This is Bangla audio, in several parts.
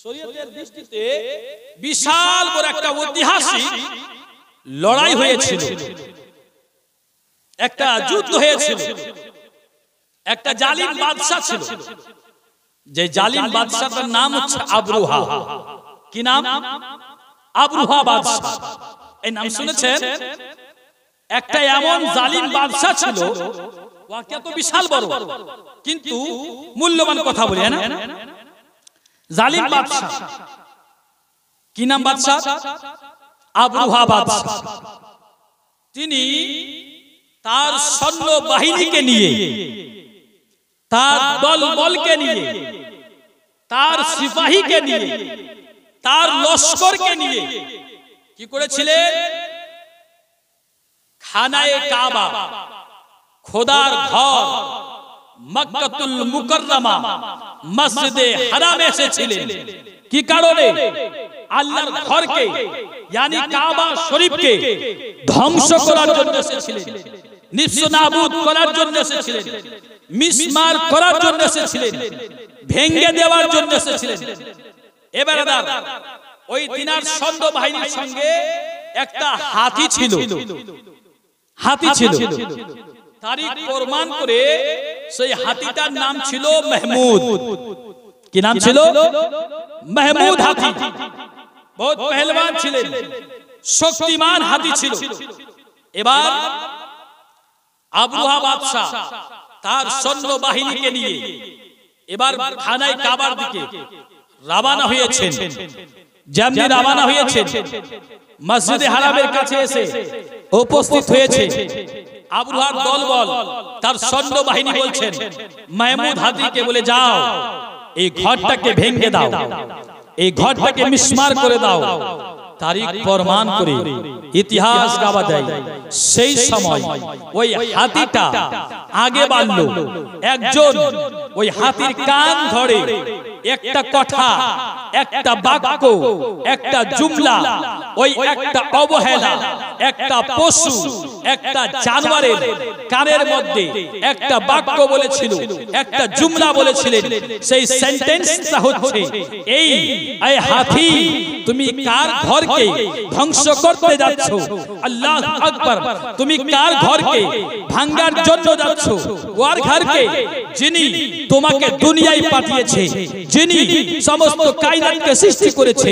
শরীয়তের দৃষ্টিতে বিশাল বড় একটা ঐতিহাসিক লড়াই হয়েছিল, একটা যুদ্ধ হয়েছিল। একটা জালিম বাদশা ছিল, যে জালিম বাদশাটার নাম হচ্ছে আবরুহা। কি নাম? আবরুহা বাদশা। এই নাম শুনেছেন? একটা এমন জালিম বাদশা ছিল, ওয়াকিয়া তো বিশাল বড়, কিন্তু মূল্যবান কথা বলি না। জালিম বাদশা, কি নাম বাদশা? আবরুহা বাদশা। তিনি তার সৈন্য বাহিনীকে নিয়ে, তার দলবলকে নিয়ে, তার সিপাহীকে নিয়ে, তার লস্করকে নিয়ে কি করেছিলেন? খানায়ে কাবা, খোদার ঘর মক্কাতুল মুকাররমা মসজিদে হারামে এসেছিলেন। কি কারণে? আল্লাহর ঘরকে यानी কাবা শরীফকে ধ্বংস করার জন্য এসেছিলেন, নিঃস্বনাবুদ করার জন্য এসেছিলেন, মিসমার করার জন্য এসেছিলেন, ভেঙে দেওয়ার জন্য এসেছিলেন। এবারে ওই দিনার সৈন্য বাহিনীর সঙ্গে একটা হাতি ছিল, হাতি ছিল। তারিখ প্রমাণ করে সেই হাতিটার নাম ছিল মাহমুদ। কি নাম ছিল? মাহমুদ হাতি। বহুত পহলবান ছিলেন, শক্তিমান হাতি ছিল। এবার আবরুহা বাদশা তার সৈন্য বাহিনীকে নিয়ে এবার খানায় কাবার দিকে রওনা হয়েছেন। যেমনি রওনা হয়েছেন, মসজিদে হারামের কাছে এসে উপস্থিত হয়েছে আবরুহার দলবল, তার সৈন্য বাহিনী বলছেন মাহমুদ হাতিকে বলে, যাও এই ঘরটাকে ভেঙে দাও, এই ঘরটাকে মিসমার করে দাও। তারিখ প্রমাণ করে ইতিহাস গাওয়া যায়, সেই সময় ওই হাতিটা আগে বাড়লো। একজন ওই হাতির কান ধরে একটা কথা, একটা বাক্য, একটা জুমলা, ওই একটা অবহেলা, একটা পশু, একটা জানোয়ারের কানের মধ্যে একটা বাক্য বলেছিল, একটা জুমলা বলেছিলেন। সেই সেন্টেন্সটা হচ্ছে এই, হাতি তুমি কার ঘরকে ধ্বংস করতে যাচ্ছ? আল্লাহু আকবার। তুমি কার ঘরকে ভাঙার জন্য যাচ্ছ? ওর ঘরকে যিনি তোমাকে দুনিয়ায় পাঠিয়েছে, যিনি সমস্ত কায়নাতকে সৃষ্টি করেছে,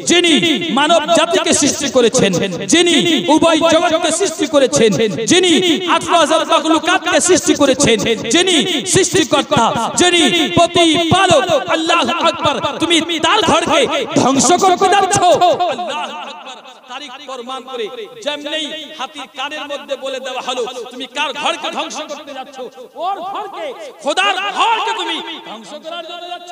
যিনি মানব জাতিকে সৃষ্টি করেছেন, যিনি উভয় জগৎকে সৃষ্টি করেছেন, যিনি 18,000 মাখলুকাতকে সৃষ্টি করেছেন, যিনি সৃষ্টিকর্তা, যিনি প্রতিপালক, আল্লাহু আকবার। তুমি তার ঘরকে ধ্বংস করতে যাচ্ছ? আল্লাহু আকবার। তারিখ প্রমাণ করে যেমনি হাতির কানের মধ্যে বলে দেওয়া হলো, তুমি কার ঘরকে ধ্বংস করতে যাচ্ছ? ওর ঘরকে, খোদার ঘরকে তুমি ধ্বংস করার জন্য যাচ্ছ।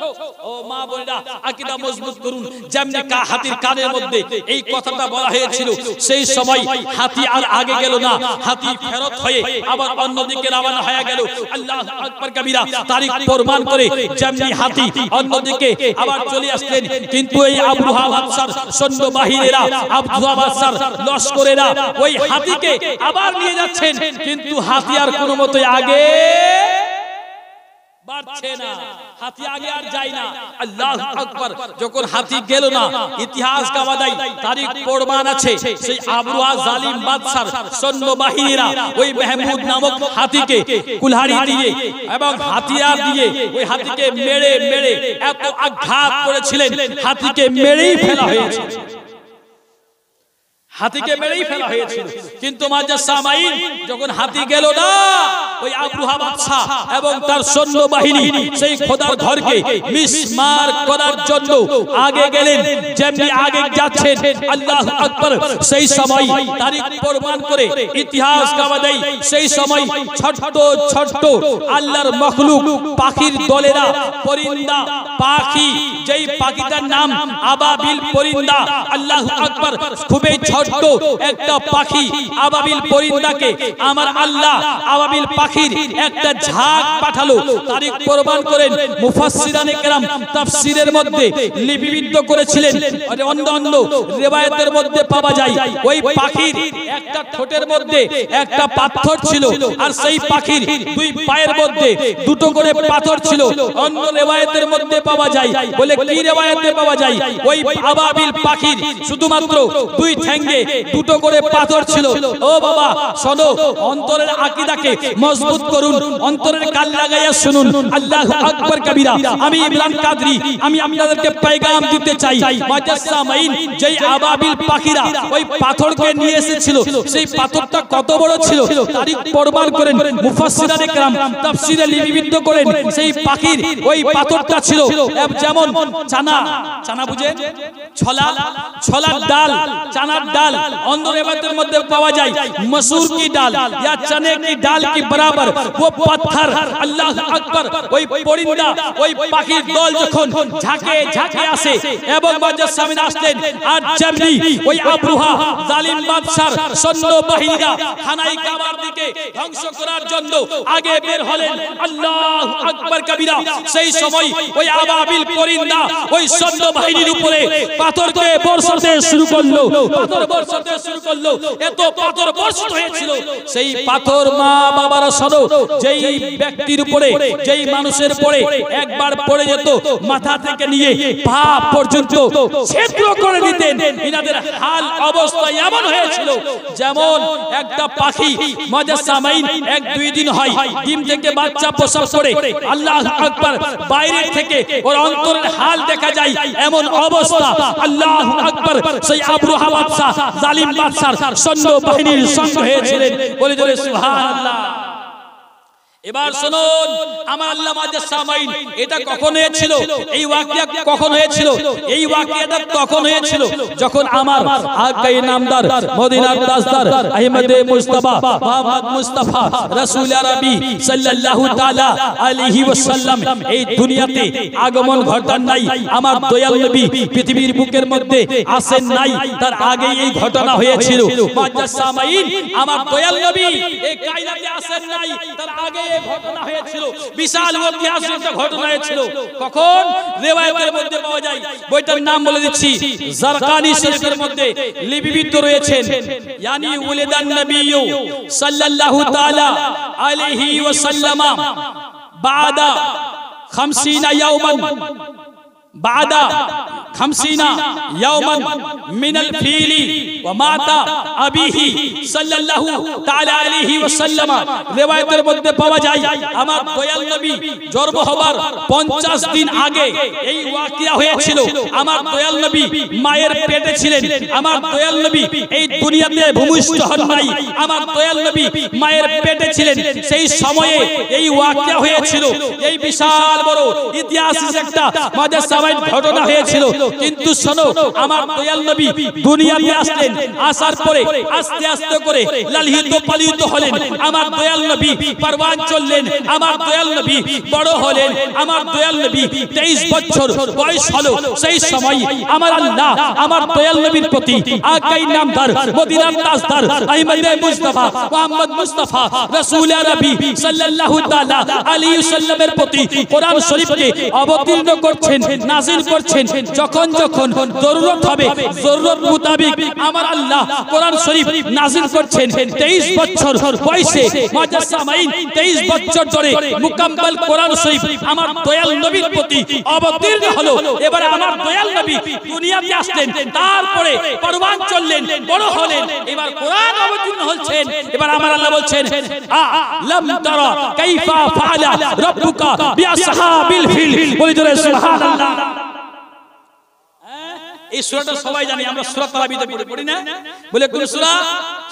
ও মা বোনেরা, আকীদা মজবুত করুন। যেমনি হাতির কানের মধ্যে এই কথাটা বলা হয়েছিল, সেই সময় হাতি আর আগে গেল না, হাতি ফেরত হয়ে আবার অন্যদিকে রওনা হয়ে গেল। আল্লাহু আকবার কবীরা। তারিখ প্রমাণ করে যেমনি হাতি অন্যদিকে আবার চলে আসলেন, কিন্তু এই আবরুহা বাদশার সৈন্য বাহিনীরা, আবরুহা বাদশার লস্করেরা ওই হাতিকে আবার নিয়ে যাচ্ছেন, কিন্তু হাতি আর কোনো মতে আগে বাড়ছে না, হাতি আগে আর যায় না। আল্লাহু আকবার। যখন হাতি গেল না, ইতিহাস গাওয়া যায়, তারিখ প্রমাণ আছে, সেই আবরুহা জালিম বাদশার সৈন্য বাহিনীরা ওই মাহমুদ নামক হাতিকে কুলহাড়ি দিয়ে এবং হাতিয়ার দিয়ে ওই হাতিকে মেরে মেরে এত আঘাত করেছিলেন, হাতিকে মেরেই ফেলা হয়েছে, হাতিকে মেরেই ফেলা হয়েছিল। কিন্তু মাঝে সামাইন যখন হাতি গেল না, ওই আবরুহা বাদশা এবং তার সৈন্য বাহিনী সেই খোদার ঘরকে মিসমার করার জন্য আগে গেলেন। যেমনি আগে যাচ্ছেন, আল্লাহু আকবার, সেই সময় তারিখ প্রমাণ করে ইতিহাস গাওয়া যায়, সেই সময় ছোট ছোট আল্লাহর মাখলুক পাখির দলেরা, পরিন্দা পাখি, যেই পাখিটার নাম আবাবিল পরিন্দা, আল্লাহু আকবার, খুবই ছোট ছোট্ট একটা পাখি আবাবিল পরিন্দাকে আমার আল্লাহ আবাবিল পাখির একটা ঝাঁক পাঠালো। তারিখ প্রমাণ করেন মুফাসসিরানে কেরাম তাফসীরের মধ্যে লিপিবদ্ধ করেছিলেন। অন্য অন্য রিওয়ায়াতের মধ্যে পাওয়া যায় ওই পাখির একটা ঠোঁটের মধ্যে একটা পাথর ছিল, আর সেই পাখির দুই পায়ের মধ্যে দুটো করে পাথর ছিল। অন্য রিওয়ায়াতের মধ্যে পাওয়া যায়, বলে কি রিওয়ায়াতে পাওয়া যায়, ওই আবাবিল পাখির শুধুমাত্র দুই ঠ্যাঙ্গে দুটো করে পাথর ছিল। ও বাবা শোনো, অন্তরের আকীদাকে মজবুত করুন, অন্তরের কান লাগাইয়া শুনুন। আল্লাহু আকবার কবীরা। আমি ইমরান কাদরি, আমি আপনাদেরকে পয়গাম দিতে চাই। মুজাসসামাইন যেই আবাবিল পাখিরা ওই পাথরকে নিয়ে এসেছিল, সেই পাথরটা কত বড় ছিল তারিখ প্রমাণ করেন মুফাসসিরানে কেরাম তাফসীরে লিপিবদ্ধ করেন। সেই পাখির ওই পাথরটা ছিল যেমন চানা বুঝেন, ছলার ডাল, চানার ডাল। অন্য রিওয়ায়াতের মধ্যে পাওয়া যায় মসুর কি ডাল या चने की डाल की बराबर वो पत्थर। আল্লাহু আকবার। ওই পরিন্দা ওই পাখির দল যখন ঝাঁকে ঝাঁকে আসে এবং মুজাসসামিন আসলেন, আর যেমনি ওই আবরুহা জালিম বাদশার সৈন্য বাহিনীরা খানায় কাবার দিকে ধ্বংস করার জন্য আগে বের হলেন, আল্লাহু আকবার কবীরা। সেই সময় ওই আবাবিল পরিন্দা ওই সৈন্য বাহিনীর উপরে পাথরকে বর্ষাতে শুরু করলো, পাথর বর্ষাতে শুরু করলো। এত পাথর বর্ষিত হয়েছিল, সেই পাথর মা বাবারা শোনো, যেই ব্যক্তির উপরে যেই মানুষের উপরে একবার পড়ে যেত মাথা থেকে নিয়ে পা পর্যন্ত ছিদ্র করে দিতেন। ইনাদের হাল অবস্থা এমন হয়েছিল যেমন একটা পাখি মুজাসসামাইন এক দুই দিন হয় ডিম থেকে বাচ্চা প্রসব করে, আল্লাহু আকবার, বাইরে থেকে ওর অন্তরের হাল দেখা যায় এমন অবস্থা। আল্লাহু আকবার। সেই আবরুহা বাদশা জালিম বাদশার সৈন্য বাহিনীর সঙ্গে হয়েছিলেন। বলে জোরে সুবহানাল্লাহ। এবার শুনুন আমার আল্লাহ মুজাসসামাইন, এটা কখন হয়েছিল, এই ওয়াকিয়া কখন হয়েছিল? এই ওয়াকিয়াটা তখন হয়েছিল যখন আমার আকাই নামদার মদিনার তাজদার আহমদে মুস্তাফা মুহাম্মদ মুস্তাফা রাসূল আরবি সাল্লাল্লাহু তাআলা আলাইহি ওয়াসাল্লাম এই দুনিয়াতে আগমন ঘটান নাই। আমার দয়াল নবী পৃথিবীর বুকের মধ্যে আসেন নাই, তার আগে এই ঘটনা হয়েছিল। মুজাসসামাইন আমার দয়াল নবী এই কায়নাতে আসেন নাই, তার আগে ঘটনা হয়েছিল। বিশাল ঐতিহাসিক ঘটনা হয়েছিল। কখন? রিওয়ায়াতের মধ্যে পাওয়া যায়। বইটার নাম বলে দিচ্ছি, জারকানি শরীফের মধ্যে লিপিবদ্ধ রয়েছেন। ইয়ানি উলিদান নবিয়্যু সাল্লাল্লাহু তাআলা আলাইহি ওয়াসাল্লাম বাদা 50 ইয়াওমান بعد 50 يوما من الفيل ومات أبيه صلى الله تعالى عليه وسلم। রিওয়ায়াতের মধ্যে পাওয়া যায় আমার দয়াল নবী জন্ম হবার 50 দিন আগে এই ওয়াকিয়া হয়েছিল। আমার দয়াল নবী মায়ের পেটে ছিলেন। আমার দয়াল নবী এই দুনিয়াতে ভূমিষ্ঠ হন নাই, আমার দয়াল নবী মায়ের পেটে ছিলেন। সেই সময়ে এই ওয়াকিয়া হয়েছিল। এই বিশাল বড় ইতিহাসের একটা মুজাসসামাইন ঘটনা হয়েছিল। কিন্তু শোনো, আমার দয়াল নবী দুনিয়াতে আসলেন, আসার পরে আস্তে আস্তে করে লালিত পালিত হলেন। আমার দয়াল নবী পরওয়ান চললেন, আমার দয়াল নবী বড় হলেন। আমার দয়াল নবী 23 বছর বয়স হলো। সেই সময় আমার আল্লাহ আমার দয়াল নবীর প্রতি আকাই নামদার মদিনার তাজদার আহমদে মুস্তাফা মুহাম্মদ মুস্তাফা রাসূল আরবি সাল্লাল্লাহু তাআলা আলাইহি ওয়াসাল্লামের প্রতি কোরআন শরীফকে অবতীর্ণ করছেন, নাযিল করছেন। যখন যখন জরুরত হবে, জরুরত মোতাবেক আমার আল্লাহ কোরআন শরীফ নাযিল করছেন। 23 বছর বয়সে মুজাসসামাইন 23 বছর ধরে মুকাম্মাল কোরআন শরীফ আমার দয়াল নবীর প্রতি অবতীর্ণ হলো। এবারে আমার দয়াল নবী দুনিয়াতে আসলেন, তারপরে পরওয়ান চললেন, বড় হলেন। এবার কোরআন অবতীর্ণ হচ্ছেন। এবার আমার আল্লাহ বলছেন, লাম তারা কাইফা ফাআলা রাব্বুকা বিআসহাবিল ফিল। বলি জোরে সুবহানাল্লাহ। এই সূরাটা সবাই জানি, আমরা সূরা তারাবিতে পড়ি না? বলে কোন সূরা?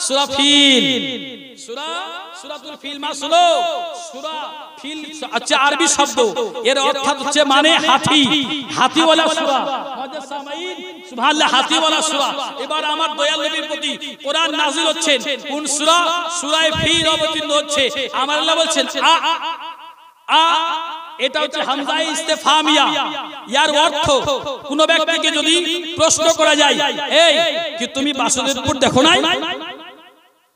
সূরা ফিল। সূরাতুল ফিল মা শুনো, সূরা ফিল আচ্ছা আরবি শব্দ, এর অর্থ হচ্ছে মানে হাতি, হাতিওয়ালা সূরা। মুজাসসামাইন সুবহানাল্লাহ, হাতিওয়ালা সূরা। এবার আমার দয়াল নবীর প্রতি কোরআন নাযিল হচ্ছে কোন সূরা? সূরা ফিল অবতীর্ণ হচ্ছে। আমার আল্লাহ বলছেন এটা হচ্ছে হামজা ইস্তেফামিয়া। ইয়ার অর্থ কোন ব্যক্তিকে যদি প্রশ্ন করা যায়, এই কি তুমি বাসুদেবপুর দেখো নাই,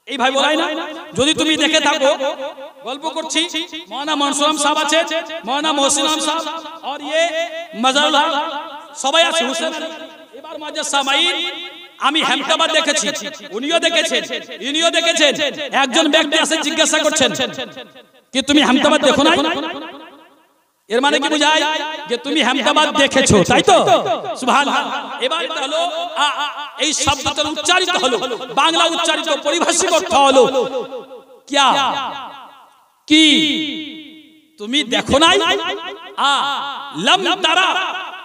এই ভাই বলাই না, যদি তুমি দেখে থাকো, গল্প করছি, মৌলানা মনসুর আহমদ সাহেব আছে, মৌলানা মহসিন আহমদ সাহেব আর ये মজারুল হক সবাই আছে, হুসেন এবার মুআজ্জাজ সামাইন আমি হেমতাবাদ দেখেছি, উনিও দেখেছেন, ইনিও দেখেছেন। একজন ব্যক্তি আছে জিজ্ঞাসা করছেন কি তুমি হেমতাবাদ দেখো নাই, এর মানে কি বোঝায় যে তুমি হেমতাবাদ দেখেছো, তাই তো? সুবহানাল্লাহ। এবার এটা হলো এই শব্দটার উচ্চারিত হলো, বাংলা উচ্চারিত পরিভাষিক অর্থ হলো क्या, কি তুমি দেখো নাই, लम तारा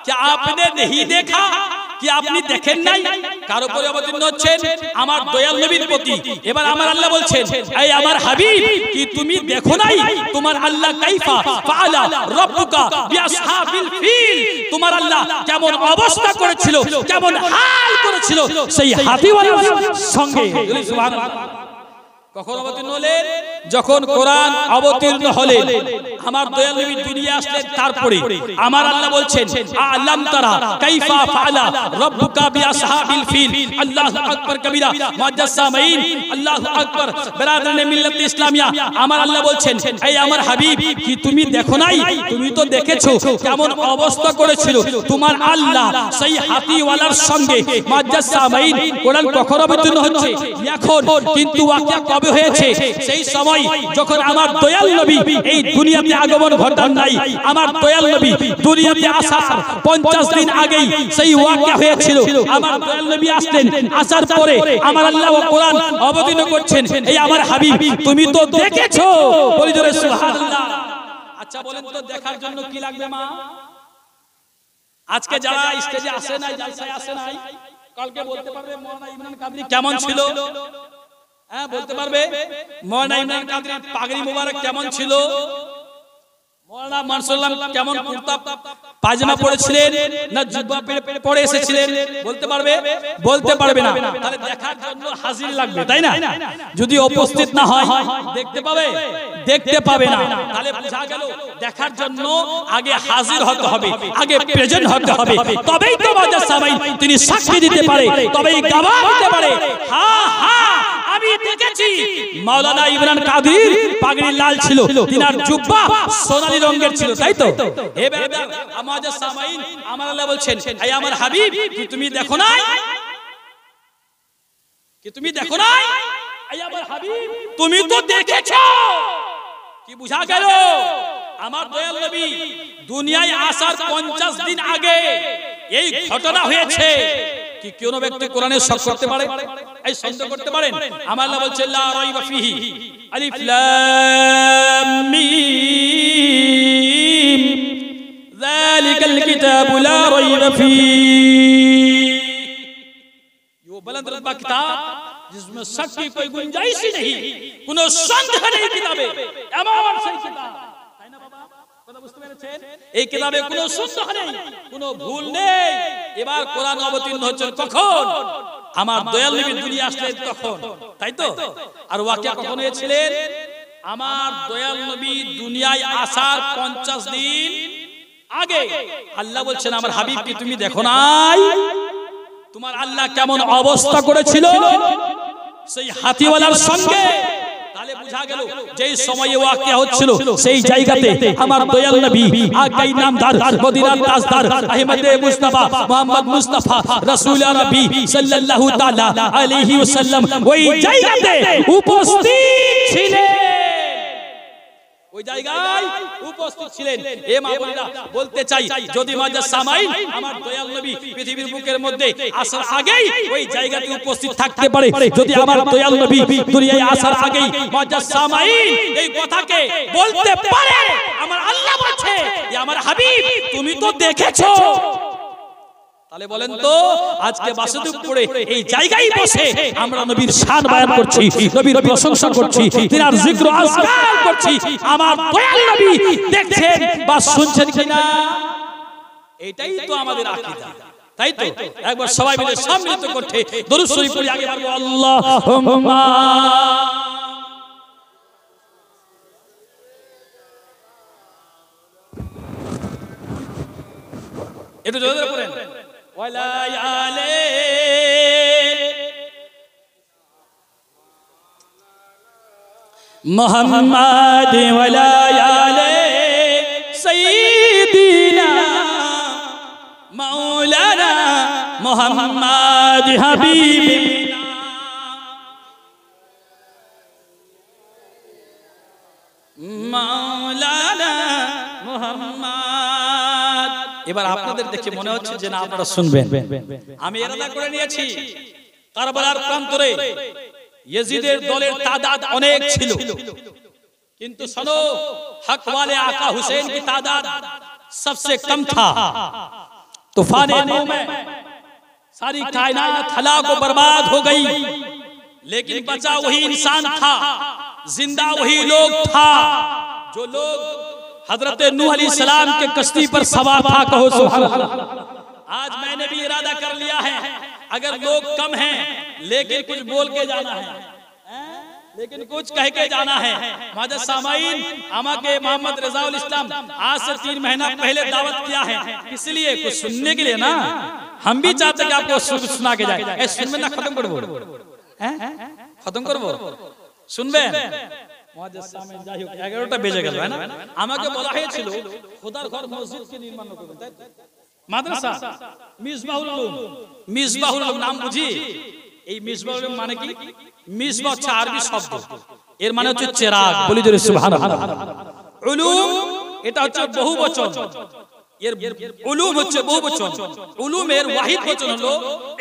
क्या आपने नहीं देखा, কি আপনি দেখেন নাই। কার উপরে অবতীর্ণ হচ্ছেন? আমার দয়াল নবীর প্রতি। এবার আমার আল্লাহ বলছেন, এই আমার হাবিব কি তুমি দেখো নাই তোমার আল্লাহ কাইফা ফাআলা রাব্বুকা বিআসহাবিল ফিল, তোমার আল্লাহ কেমন অবস্থা করেছিল, কেমন হাল করেছিল সেই হাতিওয়ালার সঙ্গে। সুবহানাল্লাহ। কখন অবতীর্ণ হলেন? যখন কোরআন অবতীর্ণ হলেন, আমার দয়াল নবী দুনিয়া আসলেন, তারপরে আমার আল্লাহ বলছেন আলাম তারা কাইফা ফাআলা রাব্বুকা বিআসহাবিল ফিল। আল্লাহু আকবার কবীরা। মুআজ্জাজ সামাইন আল্লাহু আকবার। বিরাদরানে মিল্লাত ইসলামিয়া, আমার আল্লাহ বলছেন, এই আমার হাবিব কি তুমি দেখো নাই, তুমি তো দেখেছো কেমন অবস্থা করেছিল তোমার আল্লাহ সেই হাতিওয়ালার সঙ্গে। মুআজ্জাজ সামাইন কোরআন কখন অবতীর্ণ হচ্ছে? এখন। কিন্তু ওয়াকিয়া কবে হয়েছে? সেই সময় যখন আমার দয়াল নবী এই দুনিয়াতে আগমন ঘটান নাই। আমার দয়াল নবী দুনিয়াতে আসার 50 দিন আগেই সেই ওয়াকিয়া হয়েছিল। আমার দয়াল নবী আসলেন, আসার পরে আমার আল্লাহ কোরআন অবতীর্ণ করছেন, এই আমার হাবিব তুমি তো দেখেছো। বলি জোরে সুবহানাল্লাহ। আচ্ছা বলেন তো দেখার জন্য কি লাগবে মা? আজকে যারা স্টেজে আসে নাই, জালসায় আসে নাই, কালকে বলতে পারবে মওলানা ইমরান কাদরি কেমন ছিল? হ্যাঁ বলতে পারবে মওলানা ইমরান কাদরি পাগড়ি মোবারক কেমন ছিল? মওলানা মনসুর আহমদ কেমন কুর্তা পায়জামা পরেছিলেন না জুব্বা পরে এসেছিলেন? বলতে পারবে? বলতে পারবে না। তাহলে দেখার জন্য হাজির লাগবে, তাই না? যদি উপস্থিত না হয় দেখতে পাবে? দেখতে পাবে না। তাহলে বোঝা গেল দেখার জন্য আগে হাজির হতে হবে, আগে প্রেজেন্ট হতে হবে, তবেই তো মুআজ্জাজ সামাইন তিনি সাক্ষী দিতে পারে, তবেই গাওয়া হতে পারে। হ্যাঁ হ্যাঁ আমি দেখেছি মাওলানা ইমরান কাদরির পাগড়ি লাল ছিল, তিনার জুব্বা সোনালী রঙের ছিল, তাই তো? এবার মুআজ্জাজ সামাইন আমার আল্লাহ বলছেন, এই আমার হাবিব কি তুমি দেখো নাই, কি তুমি দেখো নাই, এই আমার হাবিব তুমি তো দেখেছো। কি বুঝা গেল? আমার দয়াল নবী দুনিয়ায় আসার 50 দিন আগে এই ঘটনা হয়েছে। কি কোন ব্যক্তি কোরআনের শক করতে পারে? এই সন্দেহ করতে পারেন? আমার আল্লাহ বলছেন লা রাইবা ফিহি আলিফ লাম মিম যালিকাল কিতাবু লা রাইবা ফিহি। ये बुलंद रतबा किताब जिसमें शक की कोई गुंजाइश ही नहीं, কোনো সন্দেহ নেই কিতাবে, এমন সেই কিতাব, তাই না বাবা? কথা বুঝতে পেরেছেন? এই কিতাবে কোনো সন্দেহ নেই, কোনো ভুল নেই। এবার কোরআন অবতীর্ণ হচ্ছে কখন? আমার দয়াল নবী দুনিয়া আসলেন তখন, তাই তো? আর ওয়াকিয়া কখন হয়েছিলেন? আমার দয়াল নবী দুনিয়ায় আসার 50 দিন আগে। আল্লাহ বলছেন আমার হাবিব কি তুমি দেখো নাই তোমার আল্লাহ কেমন অবস্থা করেছিল সেই হাতিওয়ালার সঙ্গে? তাহলে বুঝা গেল যেই সময়ে ওয়াকিয়া হচ্ছিল সেই জায়গাতে আমার দয়াল নবী আকাই নামদার মদিনার তাজদার আহমদে মুস্তাফা মুহাম্মদ মুস্তাফা রাসূল নবী সাল্লাল্লাহু তাআলা আলাইহি ওয়াসাল্লাম ওই জায়গাতে উপস্থিত ছিলেন, ওই জায়গায় উপস্থিত ছিলেন। এ মা বোনেরা বলতে চাই, যদি মুআজ্জাজ সামাইন আমার দয়াল নবী পৃথিবীর বুকের মধ্যে আসার আগেই ওই জায়গাতে উপস্থিত থাকতে পারে, যদি আমার দয়াল নবী দুনিয়ায় আসার আগেই মুআজ্জাজ সামাইন এই কথাকে বলতে পারে, আমার আল্লাহ বলছে যে আমার হাবিব তুমি তো দেখেছো। তাহলে বলেন তো আজকে বাসুদেবপুরে এই জায়গায় বসে আমরা নবীর শান বয়ান করছি, নবীর প্রশংসা করছি, তিনার জিক্র আজকার করছি, আমার দয়াল নবী দেখছেন বা শুনছেন কিনা? এটাই তো আমাদের আকীদা, তাই তো? একবার সবাই মিলে সম্মিলিত করতে দরুদ শরীফ পড়ি, আগে বলবো আল্লাহুম্মা একটু জোরে পড়েন ওয়ালায়ালে মুহাম্মাদ ওয়ালায়ালে সাইয়্যিদিনা মাওলানা মুহাম্মাদ হাবিবিনা মাওলানা মুহাম্মাদ। এবার আপনাদের দেখে মনে হচ্ছে যে না আপনারা শুনবেন, আমি এরাদা করে নিয়েছি। কারবালার প্রান্তরে ইয়াজিদের দলের তাদাদ অনেক ছিল, কিন্তু শোনো हक वाले आका हुसैन की तादाद सबसे कम था। तूफान नूह में सारी कायनात हलाक व बर्बाद हो गई, लेकिन बचा वही इंसान था, जिंदा वही लोग था जो लोग हजरत नूह अलैहिस्सलाम के कश्ती पर सवार था। कहो सुभान अल्लाह। आज मैंने भी इरादा कर लिया है, अगर लोग कम हैं लेकिन कुछ बोल के जाना है, लेकिन कुछ कह के जाना है। मादर सामाईन আমাকে मोहम्मद रजाउल इस्लाम आज से 3 महीना पहले दावत किया है, इसलिए कुछ सुनने के लिए ना, हम भी चाहते कि आपको सुना के जाए। ए सुनबे ना, खत्म करबो, हैं खत्म करबो, শুনবেন? মুআজ্জিজ সামিন যাই হোক 11টা বেজে গেল, না? আমাকে বলা হয়েছিল খোদার ঘর মসজিদকে নির্মাণ করবেন, তাই মাদ্রাসা মিসবাহুল উলুম। মিসবাহুল উলুম নাম বুঝি? এই মিসবাহুল উলুম মানে কি? মিসবাহ হচ্ছে আরবি শব্দ, এর মানে হচ্ছে চেরাগ। বলি জোরে সুবহানাল্লাহ। উলুম এটা হচ্ছে বহুবচন, এর উলুম হচ্ছে বহুবচন। উলুমের ওয়াহিদ বচন হলো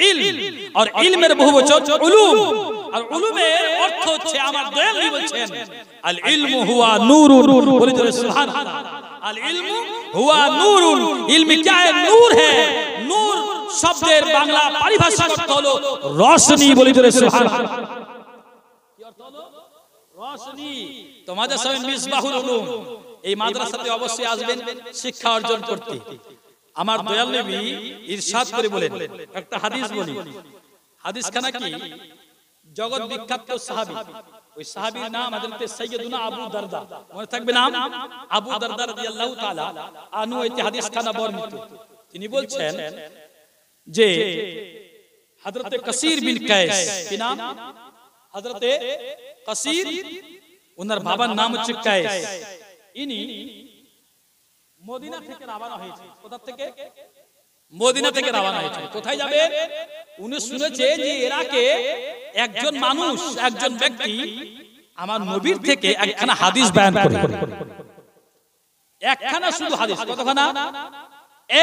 ইলম, আর ইলমের বহুবচন উলুম। আর উলুমের অর্থ হচ্ছে আমার দয়াল নবী বলছেন আল ইলমু হুয়া নূরুন। বলি জোরে সুবহানাল্লাহ। আল ইলমু হুয়া নূরুন। ইলম क्या है? নূর है। নূর শব্দের বাংলা পরিভাষার অর্থ হলো রোশনি। বলি জোরে সুবহানাল্লাহ। কি অর্থ হলো? রোশনি। তোমাদের সামনে মিসবাহুল উলুম, এই মাদ্রাসাতে অবশ্যই আসবেন শিক্ষা অর্জন করতে। আমার দয়াল নবী ইরশাদ করে বলেন, একটা হাদিস বলি, হাদিসখানা কি? জগৎ বিখ্যাত সাহাবী, ওই সাহাবীর নাম হযরত সাইয়্যিদুনা আবু দারদা। মনে থাকবে নাম? আবু দারদা রাদিয়াল্লাহু তাআলা আনহু। এই হাদিসখানা বর্ণিত, তিনি বলছেন যে হযরত কাসির বিন কায়েস, কি নাম? হযরত কাসির, ওনার বাবার নাম হচ্ছে কায়েস। ইনি মদিনা থেকে রওনা হয়েছে। কোথা থেকে? মদিনা থেকে রওনা হয়েছে। কোথায় যাবে? উনি শুনেছে যে ইরাকে একজন মানুষ, একজন ব্যক্তি আমার নবীর থেকে একখানা হাদিস বয়ান করে। একখানা শুধু হাদিস, কতখানা?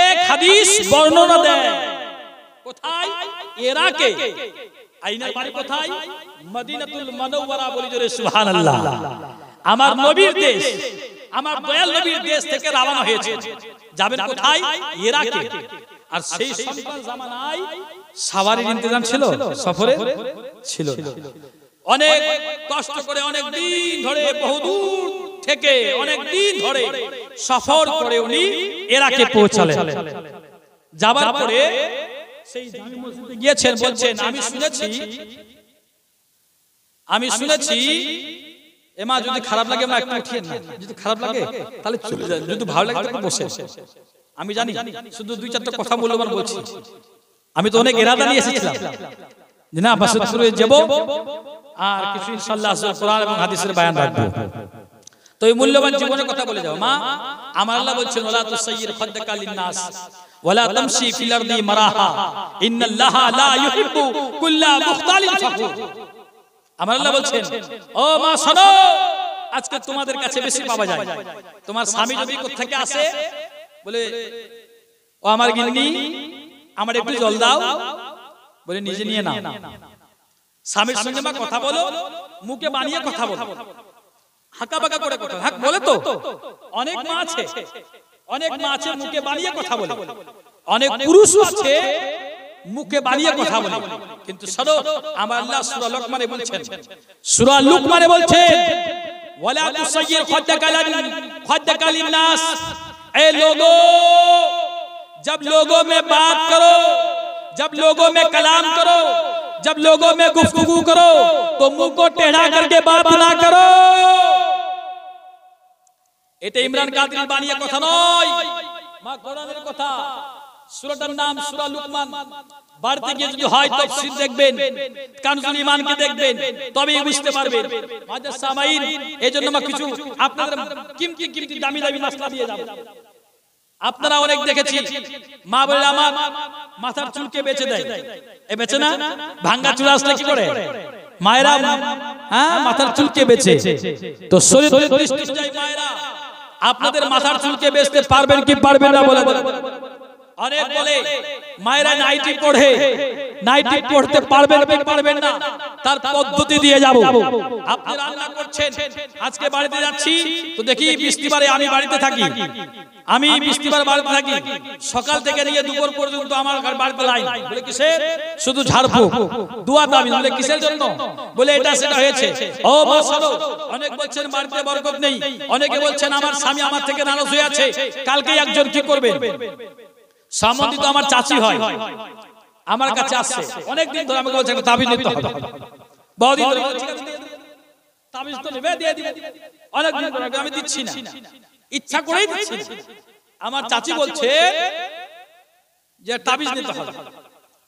এক হাদিস বর্ণনা দেয়। কোথায়? ইরাকে। আইনার বাড়ি কোথায়? মদিনাতুল মুনাওয়ারা। বলি জোরে সুবহানাল্লাহ। আমার নবীর দেশ, আমার দয়াল নবীর দেশ থেকে রওনা হয়েছে। যাবেন কোথায়? ইরাকে। আর সেই সন্তান জামানায় সাওয়ারির ইন্তজাম ছিল, সফরে ছিল। অনেক কষ্ট করে, অনেক দিন ধরে, বহুদূর থেকে অনেক দিন ধরে সফর করে উনি ইরাকে পৌঁছালেন। যাবার পরে সেই জামি মসজিদে গিয়েছেন। বলছেন আমি শুনেছি এমা যদি খারাপ লাগে মা একটু উঠিয়ে না, যদি খারাপ লাগে তাহলে চলে যান, যদি ভালো লাগে তাহলে বসে। আমি জানি শুধু 2-4টা কথা মূল্যবান বলছি। আমি তো অনেক ইরাদা নিয়ে এসেছিলাম যে না বাসুদপুরে যাব আর কিছু ইনশাআল্লাহ কোরআন এবং হাদিসের বয়ান রাখবো। তো এই মূল্যবান জীবনের কথা বলে যাও। মা আমার আল্লাহ বলছেন ওয়ালা তুসাইয়ির খাদ্দাকা লিন-নাস ওয়ালা তামশি ফিল আরদি মারাহা ইন্নাল্লাহা লা ইউহিব্বু কুল্লা মুখতালিন ফাখুর। আমার আল্লাহ বলছেন ও মা শোনো, আজকে তোমাদের কাছে বেশি পাওয়া যায়। তোমার স্বামী যদি কোথা থেকে আসে, বলে ও আমার গিন্নি আমার একটু জল দাও, বলে নিজে নিয়ে নাও। স্বামীর সঙ্গে মা কথা বলো, মুখে বানিয়ে কথা বলো, হাঁকা বাঁকা করে কথা হাঁক বলে। তো অনেক মা আছে, অনেক মা আছে মুখে বানিয়ে কথা বলে, অনেক পুরুষ আছে মুখে বানিয়ে কথা বলে। কিন্তু শোনো, আমার আল্লাহ সূরা লুকমানে বলছেন, সূরা লুকমানে বলছেন ওয়ালা তুসাইয়ির খাদ্দাকা লিন-নাস। ए लोगों, जब लोगों में बात करो, जब लोगों में कलाम करो, जब लोगों में गुफ्तगू करो तो मुंह को टेढ़ा करके बात ना करो। এটা ইমরান কাদির বানিয়ে কথা নয়, মা কোরআনের কথা। সূরাটার নাম সূরা লুকমান। বাড়িতে গিয়ে যদি হয় তাফসীর দেখবেন, কানজুল ঈমানকে দেখবেন, তবেই বুঝতে পারবেন। মাদ্রাস সামাইন এজন্য আমরা কিছু আপনাদের কিমতি দামি মাসলা দিয়ে যাব। আপনারা অনেক দেখেছি মা বলে আমার মাথার চুলকে বেচে দেয়, এ বেচে না, ভাঙ্গা চুল আসলে কি করে মায়েরা, হ্যাঁ মাথার চুলকে বেচে। তো শরীয়তের দৃষ্টি অনুযায়ী মায়েরা আপনাদের মাথার চুলকে বেচতে পারবেন কি পারবেন না বলে দেন। অনেক বলে মায়েরা নাইটি পড়ে, নাইটি পড়তে পারবেন কি পারবেন না, তার পদ্ধতি দিয়ে যাব। আপনি রান্না করছেন, আজকে বাড়িতে যাচ্ছি তো দেখি বৃষ্টিবারে আমি বাড়িতে থাকি, আমি বৃষ্টিবার বাড়িতে থাকি, সকাল থেকে নিয়ে দুপুর পর্যন্ত আমার বাড়িতে লাইন, বলে কিসের, শুধু ঝাড়ফুঁক দোয়া দাবি, বলে কিসের জন্য, বলে এটা সেটা হয়েছে। ও বসলো, অনেক বলছেন বাড়িতে বরকত নেই, অনেকে বলছেন আমার স্বামী আমার থেকে নারাজ হয়ে আছে, কালকে একজন কি করবে, সম্বন্ধিত আমার চাচি হয়, আমার কাছে আসছে অনেকদিন ধরে, আমাকে বলছে তাবিজ নিতে হবে, বহুদিন ধরে তাবিজ তো নেবে দিয়ে দিবে, অনেকদিন ধরে আমি দিচ্ছি না, ইচ্ছা করেই দিচ্ছি না। আমার চাচি বলছে যে তাবিজ নিতে হবে,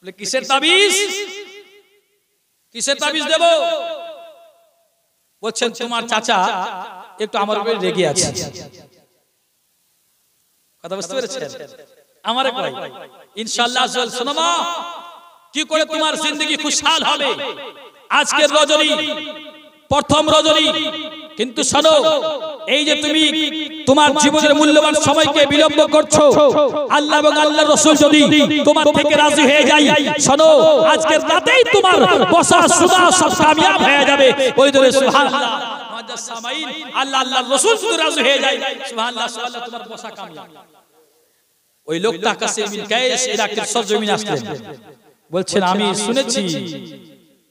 বলে কিসের তাবিজ, কিসের তাবিজ দেব, বলছেন তোমার চাচা একটু আমার উপরে রেগে আছে। কথা বুঝতে পেরেছেন? আমারে কয় ইনশাআল্লাহ শোনো মা, কি করে তোমার জিন্দেগি খুশহাল হবে, আজকের রজনী প্রথম রজনী, কিন্তু শোনো এই যে তুমি তোমার জীবনের মূল্যবান সময়কে বিলম্ব করছো, আল্লাহ এবং আল্লাহর রাসূল যদি তোমার থেকে রাজি হয়ে যায়, শোনো আজকের রাতেই তোমার বসা সুদা সব কামিয়াব হয়ে যাবে। ওই ধরে সুবহানাল্লাহ, মাদ্রাস সামাইন আল্লাহ আল্লাহর রাসূল যদি রাজি হয়ে যায়, সুবহানাল্লাহ সুবহানাল্লাহ, তোমার বসা কামিয়াব। ওই লোকটা কাসির বিন কায়েস ইরাকের সরজমিনে আসলেন, বলছেন আমি শুনেছি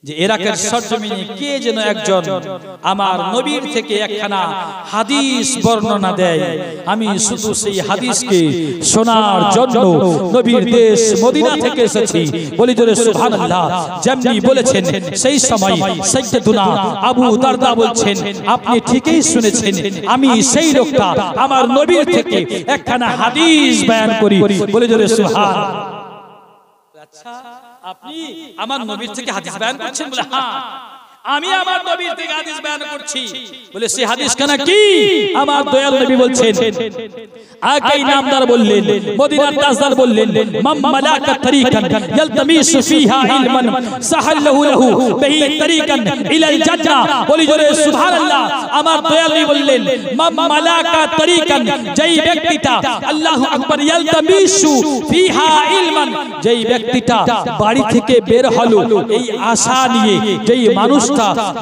যে ইরাকের সরজমিনে কে যেন একজন আমার নবীর থেকে একখানা হাদিস বর্ণনা দেয়, আমি শুধু সেই হাদিসকে শোনার জন্য নবীর দেশ মদিনা থেকে এসেছি। বলি জোরে সুবহানাল্লাহ। যেমনি বলেছেন সেই সময় সাইয়্যিদুনা আবু দারদা বলছেন আপনি ঠিকই শুনেছেন, আমি সেই লোকটা আমার নবীর থেকে একখানা হাদিস বয়ান করি। বলি জোরে সুবহানাল্লাহ। আচ্ছা আপনি আমার নবীর থেকে হাদিস বয়ান করছেন? বলে হ্যাঁ আমি আমার নবীর থেকে হাদিস বয়ান করছি। বলে সেই হাদিস খানা কি? আমার দয়াল নবী বলছেন, আকেই নামদার বললেন, মদিনার তাজদার বললেন, মান মালাকা তরিকান ইয়ালতামিসু ফিহা ইলমান সাহাল্লাহু লাহু বিহি তরিকান ইলাল জান্নাহ। বলি জোরে সুবহানাল্লাহ। আমার দয়াল নবী বললেন, মান মালাকা তরিকান, যেই ব্যক্তিটা আল্লাহু আকবার, ইয়ালতামিসু ফিহা ইলমান, যেই ব্যক্তিটা বাড়ি থেকে বের হলো এই আশা নিয়ে, যেই মানুষ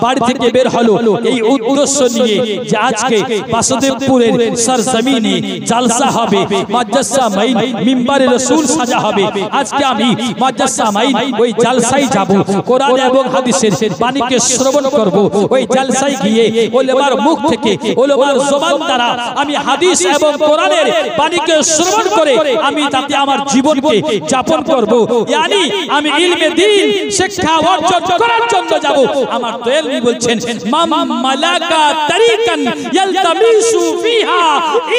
বাড়ি থেকে বের হলো এই উদ্দেশ্য নিয়ে যে আজকে বাসুদেবপুরের সরজমিনে জালসা হবে, মাদ্রাস সামাইন মিম্বারে রাসূল সাজা হবে, আজকে আমি মাদ্রাস সামাইন ওই জালসায় যাব, কোরআন এবং হাদিসের বাণীকে শ্রবণ করব, ওই জালসায় গিয়ে ওলামার মুখ থেকে ওলামার জবান দ্বারা আমি হাদিস এবং কোরআনের বাণীকে শ্রবণ করে আমি তাতে আমার জীবনকে যাপন করব, ইয়ানি আমি ইলমে দ্বীন শিক্ষা অর্জন করার জন্য যাব। আমার দয়াল নবী বলছেন, মান মালাকা তরিকান ইয়ালতামিসু ফিহা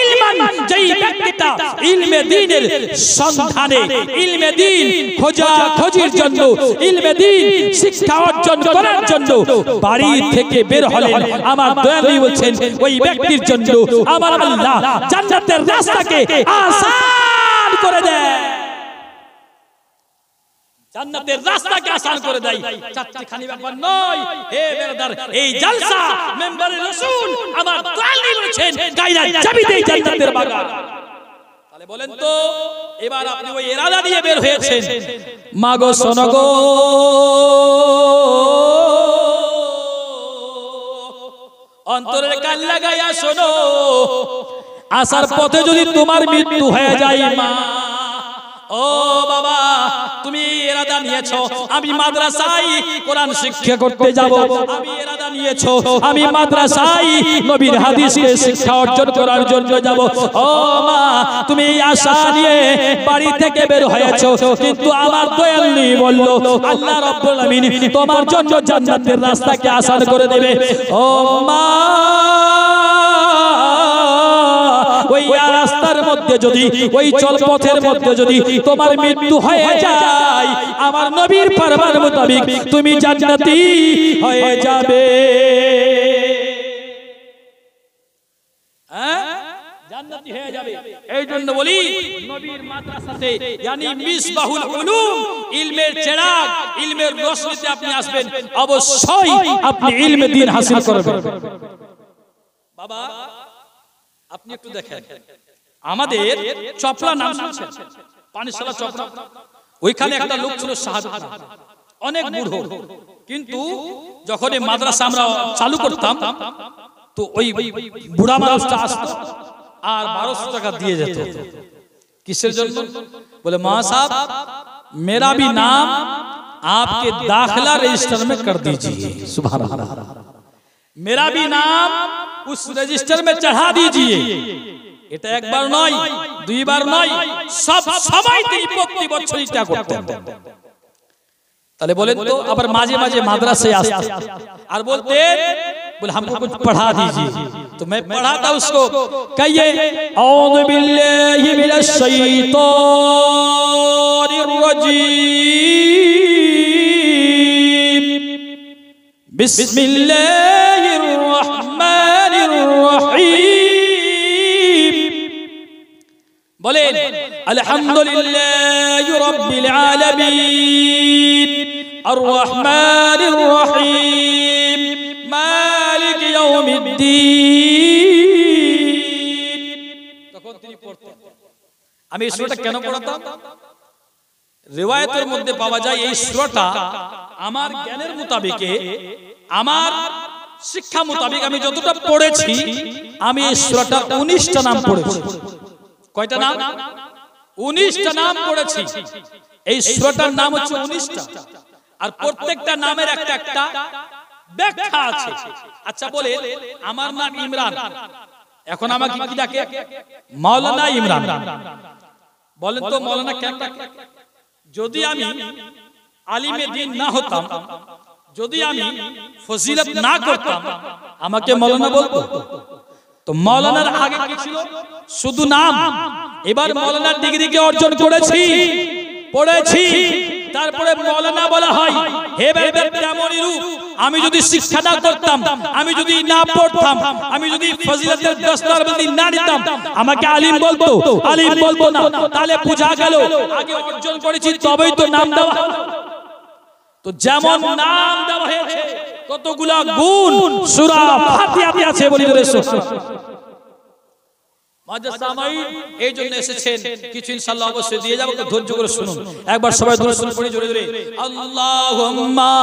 ইলমান, যেই ব্যক্তিটা ইলমে দ্বীনের সন্ধানে, ইলমে দ্বীন খোঁজাখুঁজির জন্য, ইলমে দ্বীন শিক্ষা অর্জন করার জন্য বাড়ি থেকে বের হলেন, আমার দয়াল নবী বলছেন ওই ব্যক্তির জন্য আমার আল্লাহ জান্নাতের রাস্তাকে আসান করে দেয়, জান্নাতের রাস্তাকে আসান করে দেয়। চারটিখানি ব্যাপার নয় হে বেরাদার, এই জালসা মেম্বারে রাসূল আমার দয়াল নবী বলেছেন গায়রা চাবি দেই জান্নাতের বাগান। তাহলে বলেন তো এবার আপনি ওই ইরাদা নিয়ে বের হয়েছেন, মাগো শোনো গো, অন্তরের কান লাগাইয়া শোনো, আসার পথে যদি তোমার মৃত্যু হয়ে যায় মা, ও বাবা তুমি ইরাদা নিয়েছো আমি মাদ্রাসায় কোরআন শিক্ষা করতে যাব, আমি ইরাদা নিয়েছো আমি মাদ্রাসায় নবীর হাদিসকে শিক্ষা অর্জন করার জন্য যাব, ও মা তুমি আশা নিয়ে বাড়ি থেকে বের হয়েছো, কিন্তু আমার দয়াল নবী বলল আল্লাহ রাব্বুল আমিন তোমার জন্য জান্নাতের রাস্তাকে আসান করে দেবে। ও মা ওই রাস্তার মধ্যে যদি ওই চলপথের মধ্যে যদি তোমার মৃত্যু হয়ে যায় আমার নবীর ফরমান মোতাবেক তুমি জান্নাতি হয়ে যাবে। জান্নাতি হয়ে যাবে। এই জন্য বলি নবীর মাদ্রাসাতে yani মিসবাহুল উলুম ইলমের চেরাগ ইলমের রোশনীতে আপনি আসবেন অবশ্যই আপনি ইলমে দ্বীন হাসিল করবেন। বাবা আপনি একটু দেখেন আমাদের চপলা নাম শুনছেন পানিশালা চপলা ওইখানে একটা লোক ছিল শাহাদাত অনেক বুড়ো কিন্তু যখন এই মাদ্রাসা আমরা চালু করতাম তো ওই বুড়া মানুষটা আসতো আর 1200 টাকা দিয়ে যেত किसर जन्म बोले मां साहब मेरा भी नाम आपके दाखिला रजिस्टर में कर दीजिए सुभान अल्लाह मेरा भी नाम उस रजिस्टर में चढ़ा दीजिए। এটা একবার নয় দুইবার নয় সব সময় তিনি প্রতি বছর এটা করতেন। তাহলে বলেন তো আবার মাঝে মাঝে মাদ্রাসায় আসতে और बोलते बोले हमको कुछ पढ़ा दीजिए तो मैं पढ़ाता उसको कहिए औज़ु बिल्लाहि मिनश शैतानिर रजीम बिस्मिल्लाहिर रहमानिर रहीम बोलें अल्हम्दुलिल्लाहि रब्बिल आलमीन अर्रहमानिर रहीम मालिक यौमिद्दीन। তখন তিনি পড়তেন। আমি এই সূরাটা কেন পড়াতাম? রিওয়ায়াতের মধ্যে পাওয়া যায় এই সূরাটা আমার জ্ঞানের মোতাবেকে আমার শিক্ষা মোতাবেক আমি যতটা পড়েছি আমি এই সূরাটা 19টা নাম পড়েছি। কয়টা নাম? 19টা নাম পড়েছি। এই সূরাটার নাম হচ্ছে 19টা আর প্রত্যেকটা নামের একটা একটা ব্যাখ্যা আছে। আচ্ছা বলে আমার নাম ইমরান এখন আমাকে কি ডাকে? মাওলানা ইমরান। বলেন তো মাওলানা কেন ডাকে? যদি আমি আলিমে দ্বীন না হতাম যদি আমি ফজিলত না করতাম আমাকে মাওলানা বলতো? তো মাওলানার আগে কি ছিল? শুধু নাম। এবার মাওলানার ডিগ্রিকে অর্জন করেছি পড়েছি তারপরে মাওলানা বলা হয়। হে বেদের তেমনই রূপ আমি যদি শিক্ষা না করতাম আমি যদি না পড়তাম আমি যদি ফজিলতের দস্তারবন্দি না নিতাম আমাকে আলিম বলতো? আলিম বলতো না। তাহলে বোঝা গেল আগে অর্জন করেছি তবেই তো নাম দেওয়া। তো যেমন নাম দেওয়া হয়েছে কতগুলা গুণ সূরা ফাতিহাতে আছে বলি এই জন্য এসেছেন কিছু ইনশাআল্লাহ অবশ্যই দিয়ে যাবো ধৈর্য করে শুনুন। একবার সবাই দরুদ শরীফ পড়ি জোরে জোরে আল্লাহুম্মা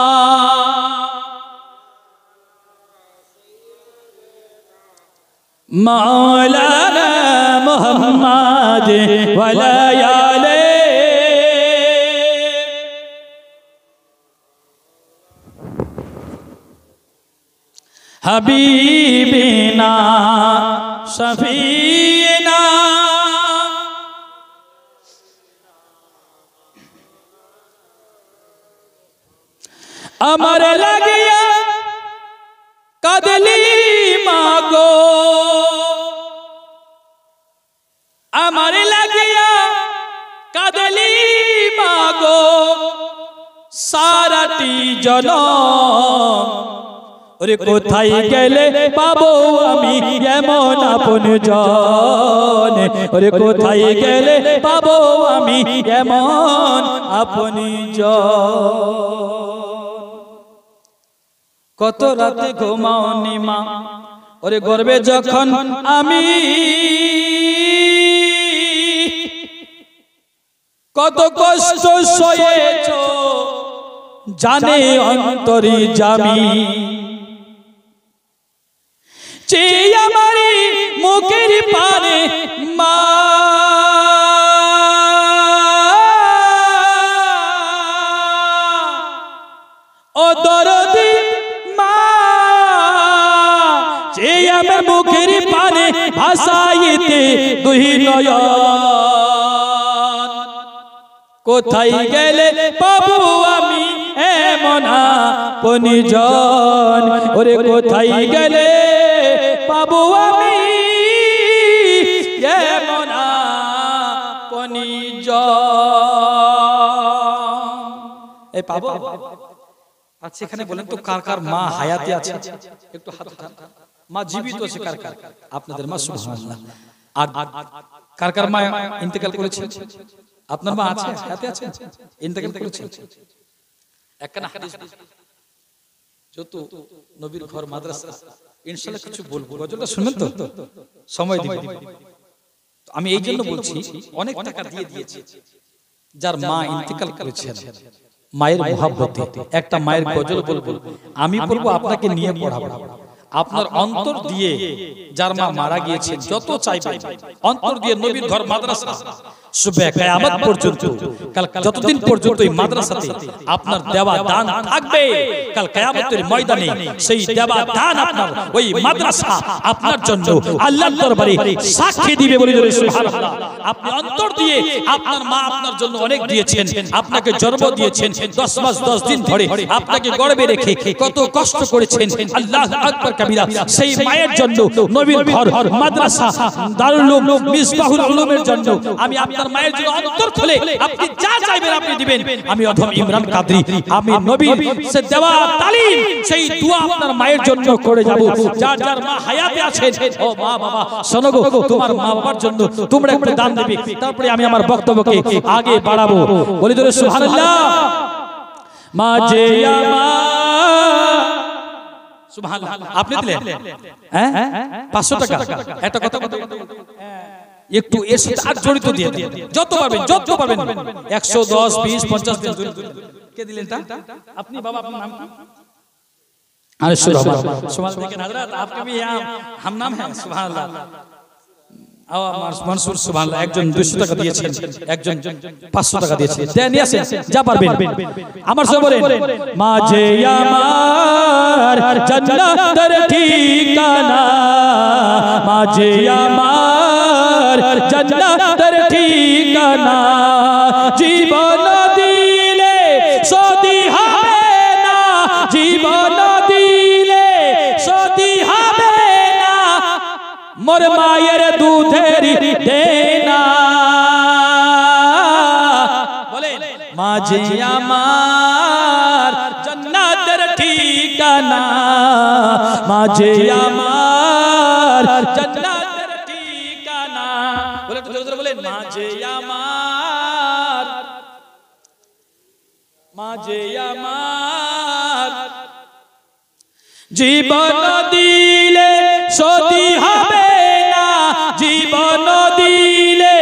মাওলানা মুহাম্মাদ ওয়া লা আলি হাবিবিনা শফিনা আমার লাগিয়া কাদলি মাগো আমার লাগিয়া কাদলি মাগো সারাটি জনম ওরে কোথায় গেলে পাবো আমি এমন আপনজন ওরে কোথায় গেলে পাবো আমি এমন আপনজন। কত রাতে ঘুমাওনি মা ওরে গর্বে যখন আমি কত কষ্ট সয়েছো জানে অন্তরি জামি চেয়ে আমারি মুখের পানে মা ও দরদি মা চেয়ে আমার মুখের পানে ভাসাইতে দুই নয়ন কোথায় গেলে পাবো আমি এমন আপনজন ওরে কোথায় গেলে পাবো আমি এমন এই পাবো? আচ্ছা এখানে বলেন তো কার কার মা হায়াতে আছে? একটু হাত উঠান। মা জীবিত আছে কার কার? আপনাদের মা, সুবহানাল্লাহ। আর কার কার মা ইন্তেকাল করেছে? আপনার মা আছে, হায়াতে আছে, ইন্তেকাল করেছে? একখানা হাদিস যত নবীর ঘর মাদ্রাসা, ইনশাআল্লাহ কিছু বলবো, গজলটা শুনবেন তো? সময় দিব। আমি এই জন্য বলছি, অনেক টাকা দিয়ে দিয়েছে যার মা ইন্তেকাল করেছেন, মায়ের মহব্বতে একটা মায়ের গজল বলবো, আমি বলবো আপনাকে নিয়ে পড়াবো। আপনার অন্তর দিয়ে যার মা মারা গিয়েছে যত চাইবেন, অন্তর দিয়ে নবীর ঘর মাদ্রাসা সুবে কিয়ামত পর্যন্ত, কাল যতদিন পর্যন্ত এই মাদ্রাসাতে আপনার দেওয়া দান থাকবে, কাল কিয়ামতের ময়দানে সেই দেওয়া দান আপনার ওই মাদ্রাসা আপনার জন্য আল্লাহর দরবারে সাক্ষী দিবে। বলি জোরে সুবহানাল্লাহ। আপনি অন্তর দিয়ে আপনার মা আপনার জন্য অনেক দিয়েছেন, আপনাকে জন্ম দিয়েছেন, 10 মাস 10 দিন ধরে আপনাকে গর্ভে রেখে কত কষ্ট করেছেন, আল্লাহু আকবার কবিরা। সেই মায়ের জন্য নবীর ঘর মাদ্রাসা দারুল উলুম মিসবাহুল উলুমের জন্য আমি আপনার মায়ের জন্য অন্তর খুলে আপনি যা চাইবেন আপনি দিবেন। আমি অধম ইমরান কাদরি, আমি নবীর সে দেওয়া তালিম সেই দোয়া আপনার মায়ের জন্য করে যাব। যার যার মা হায়াতে আছেন, ও মা বাবা শোনো গো, তোমার মা বাবার জন্য তোমরা একটু দান দিবে, তারপরে আমি আমার বক্তব্যকে আগে বাড়াবো। বলি ধরে সুবহানাল্লাহ। মা যে আমার, সুবহানাল্লাহ। আপনি দিলেন 500 টাকা, একটা কথা একটু এর সাথে আর জড়িত দিয়ে দিন, যত পারবেন যত পারবেন, 110 20 50 দিন। কে দিলেন তা? আপনি বাবা, আপনার নাম? আরে সুবহানাল্লাহ দেখেন হযরত, आपका भी हम नाम है সুবহানাল্লাহ। মনসুর সুবহানাল্লাহ, একজন 200 টাকা দিয়েছেন, একজন 500 টাকা দিয়েছেন। দেন নিয়েছেন যা পারবেন। আমার সব বলেন, মাঝে আমার জান্নাতের ঠিকানা, মাঝে আমার জান্নাতের ঠিকানা, জীবন দিলে সদি হবে না, জীবন দিলে সদি হবে না, মোর মায়ের দুধের দেনা। বলেন, মাঝে আমার জান্নাতের ঠিকানা, মাঝে আমার জান্নাতের ঠিকানা। বলেন জোরে জোরে বলেন, মাঝে আমার, মাঝে আমার জীবন দিলে সদি হবে না, জীবন দিলে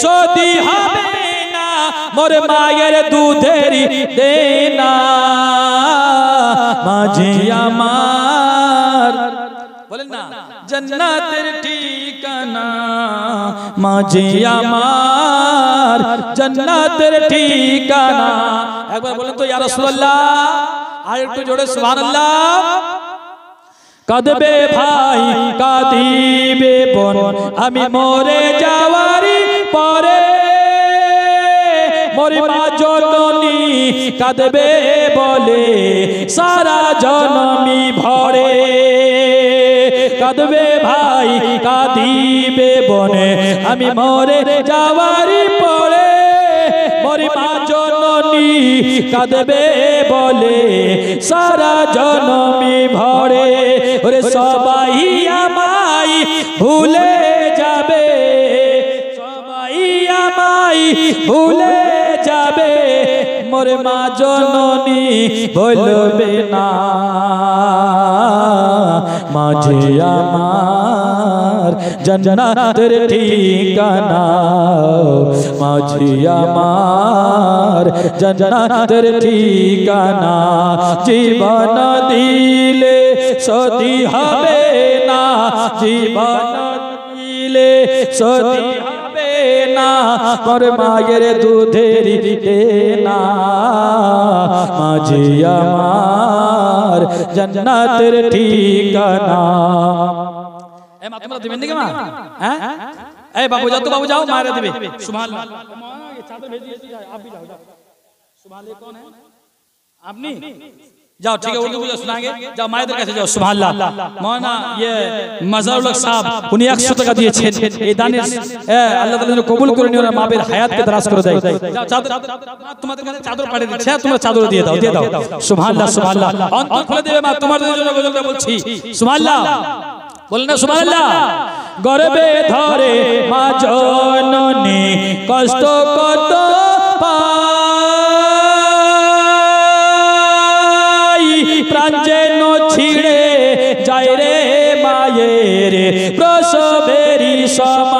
সদি হবে না, মোর মায়ের দুধের দেনা। মাঝে আমার, বলেন না, জান্নাতের ঠিকানা, মাঝে আমার জান্নাতের ঠিকানা। একবার বলেন তো ইয়া রাসূলুল্লাহ, আর একটু জোরে সুবহানাল্লাহ। কাঁদবে ভাই কাঁদিবে বোন, আমি মরে যাওয়ারই পরে, মোর মা জননী কাঁদবে বলে সারা জনমি ভরে। কাঁদবে ভাই কাঁদিবে বোন, আমি মরে যাওয়ারই পরে, মোর মা জননী কাঁদবে বলে সারা জনমি ভরে। ওরে সবাই আমায় ভুলে যাবে, সবাই আমায় ভুলে যাবে, মোর মা জননী বলবে না। মাঝে আমার জান্নাতের ঠিকানা, মাঝে আমার জান্নাতের ঠিকানা, জীবন দিলে সদি হবে না, জীবন দিলে সদি হবে না, মোর মায়ের দুধের দেনা। মাঝে আমার জান্নাতের ঠিকানা। এ মা তোমরা দিবেন নাকি মা? হ্যাঁ এই বাবু যাও তো, বাবু যাও, মায়েরা দিবে। সুবহানাল্লাহ। মা ये चादर भेज दिए, आप भी जाओ। सुबह ले कौन है? आपने जाओ ठीक है, उर्दू में सुनाएंगे, जाओ मायदर कैसे जाओ। सुभान अल्लाह। मौलाना ये मज़ारुल हक साहब उन्हें 100 টাকা দিয়েছেন, এই দানের আল্লাহ তাআলা কবুল করে নিও, মাবের হায়াতকে দরাজ করে দেয়। যাও চাদর, তোমাদের কাছে চাদর পাঠিয়ে দিচ্ছে, তোমরা চাদর দিয়ে দাও, দিয়ে দাও। সুবহানাল্লাহ সুবহানাল্লাহ। অন্তর খুলে দেবে মা, তোমাদের জন্য গজলটা বলছি। সুবহানাল্লাহ বলেন না সুবহানাল্লাহ। গর্বে ধরে মা জননী কষ্ট কত প্রাণ যেন ছিঁড়ে যায় রে মায়ের প্রসবেরই সময়।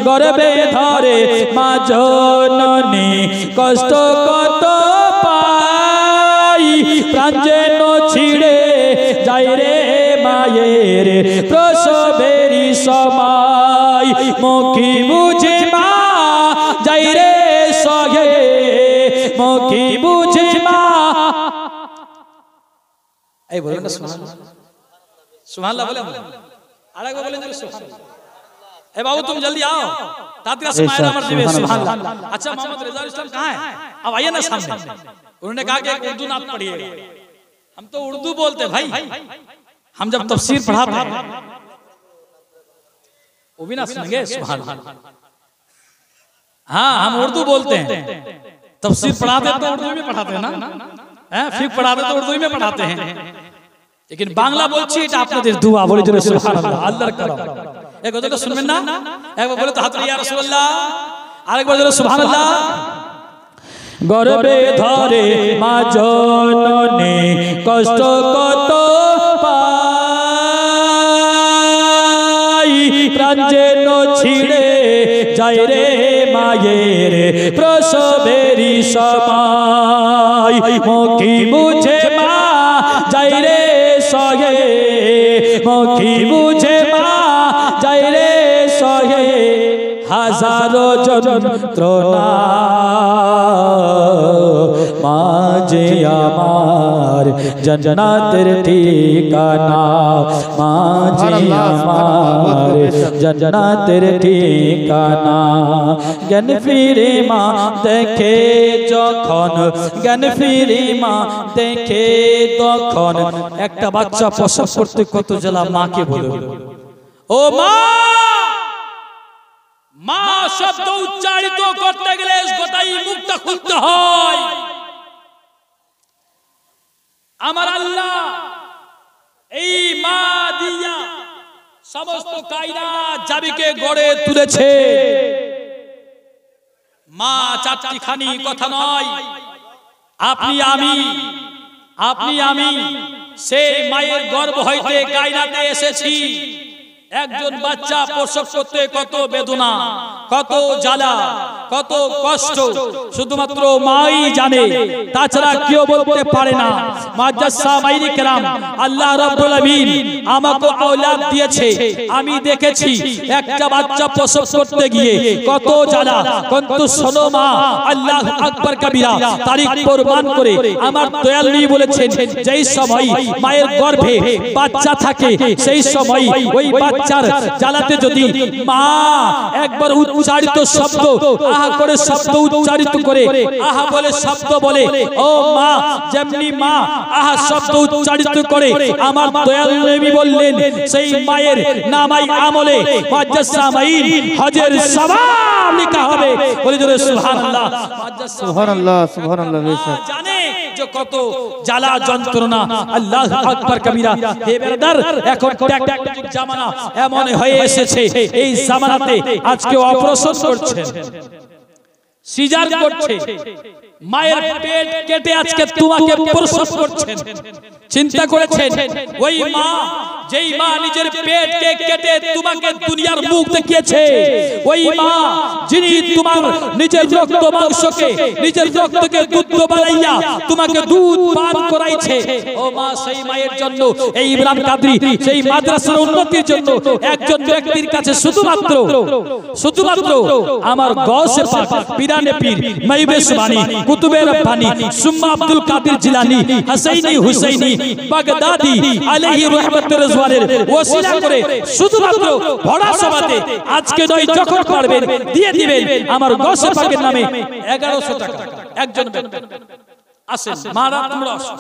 গর্বে ধরে মা জননী কষ্ট কত পাই, প্রাণ যেন ছিঁড়ে যায় রে মায়ের প্রসবেরই সময়। মুখি বুঝে মা যাই রে সহে, মুখি বুঝে মা। এই বলেন না সুবহানাল্লাহ। সুবহানাল্লাহ বলে আরেকবার বলেন সুবহানাল্লাহ। ए बाबू तुम जल्दी आओ, तात्या से मायना मर दिवे। सुबहानअल्लाह। अच्छा मोहम्मद रिजा इस्लाम कहाँ है? अब आइए ना सामने। उन्होंने कहा कि एक उर्दू नात पढ़िए। हम तो उर्दू बोलते भाई, हम जब तफसीर पढ़ाते हैं वो भी ना सुनेंगे। सुबहानअल्लाह। हाँ हम उर्दू बोलते हैं, तफसीर पढ़ाते तो उर्दू में पढ़ाते हैं ना, फिक्र पढ़ाते तो उर्दू में पढ़ाते हैं, लेकिन बांग्ला बोलছি এটা আপনাদের দোয়া। বলে জোরে সুবহানাল্লাহ, আল্লাহর করম। এক কথা শুনবেন না, একবার বলে তো হাত ইয়া রাসূলুল্লাহ, আরেকবার জোরে সুবহানাল্লাহ। গর্বে ধরে মা জননী কষ্ট কত পাই, প্রাণ যেন ছিঁড়ে যায় রে মায়ের প্রসবেরই সময়। মুখি বুঝে মা যায় রে সহে, মুখি বুঝে মা যায় রে সহে হাজারো যন্ত্রণা। মাঝে আমার জান্নাতের ঠিকানা, মাঝে আমার জান্নাতের ঠিকানা। জ্ঞান ফিরে মা দেখে যখন, জ্ঞান ফিরে মা দেখে তখন, একটা বাচ্চা প্রসব করতে কত জ্বালা মাকে বলে। ও মা, মা শব্দ উচ্চারিত করতে গেলে গোটাই মুখটা খুলতে হয়। আমার আল্লাহ এই মা দিয়া সমস্ত কায়দা জাবিকে গড়ে তুলেছে। মা চারটিখানি কথা নয়, আপনি আমি সেই মায়ের গর্ভ হইতে কায়দাতে এসেছি। একজন বাচ্চা প্রসব করতে কত বেদনা, কত জ্বালা, কত কষ্ট শুধুমাত্র মাই জানে, তাছাড়া কেউ বলতে পারে না। মুআজ্জাজ সামাইরি কেরাম, আল্লাহ রাব্বুল আমিন আমাকে আওলাদ দিয়েছে, আমি দেখেছি একটা বাচ্চা প্রসব করতে গিয়ে কত জ্বালা। কিন্তু শোনো মা, আল্লাহ আকবার কবিরা তারিখ প্রমাণ করে আমার দয়াল নবী বলেছেন, যেই সময় মায়ের গর্ভে বাচ্চা থাকে সেই সময় ওই বাচ্চার জ্বালাতে যদি মা একবার উচ্চারিত শব্দ আহা করে শব্দ উচ্চারিত করে, আহা বলে শব্দ বলে, ও মা যেমনি মা আহা শব্দ উচ্চারিত করে, আমার দয়াল নবী বললেন সেই মায়ের নামাই আমলে মুআজ্জাজ সামাইন হজের সওয়াব লেখা হবে। বলে জোরে সুবহানাল্লাহ। মুআজ্জাজ সুবহানাল্লাহ সুবহানাল্লাহ। জানে যে কত জ্বালা যন্ত্রণা। আল্লাহু আকবার কবিরা। হে ব্রাদার, এখন টেকনোলজির জামানা এমন হয়ে এসেছে, এই জামানাতে আজকে অপারেশন করছে, সিজার করছে, মায়ের পেট কেটে আজকে তোমাকে প্রসব করছেন। চিন্তা করেছেন ওই মা, যেই মা নিজের পেটকে কেটে তোমাকে দুনিয়ার মুখ দেখিয়েছে, ওই মা যিনি তোমার নিজের রক্ত মাংসকে, নিজের রক্তকে দুধ বানাইয়া তোমাকে দুধ পান করাইছে, ও মা সেই মায়ের জন্য এই ইমরান কাদরি সেই মাদ্রাসার উন্নতির জন্য একজন ব্যক্তির কাছে শুধুমাত্র আমার গৌসে পাক পীরানে পীর মাইবে সুবানি কুতুবে রব্বানি সুম্মা আব্দুল কাদের জিলানী হাসাইনি হুসাইনি বাগদাদি আলাইহি রাহমাতুর রিজওয়ানের ওসিলা করে শুধুমাত্র ভরা সভাতে আজকে নয় যখন পারবেন দিয়ে দিবেন আমার গৌসে পাকের নামে 1100 টাকা একজন। আসেন মারা তোমরা আসো।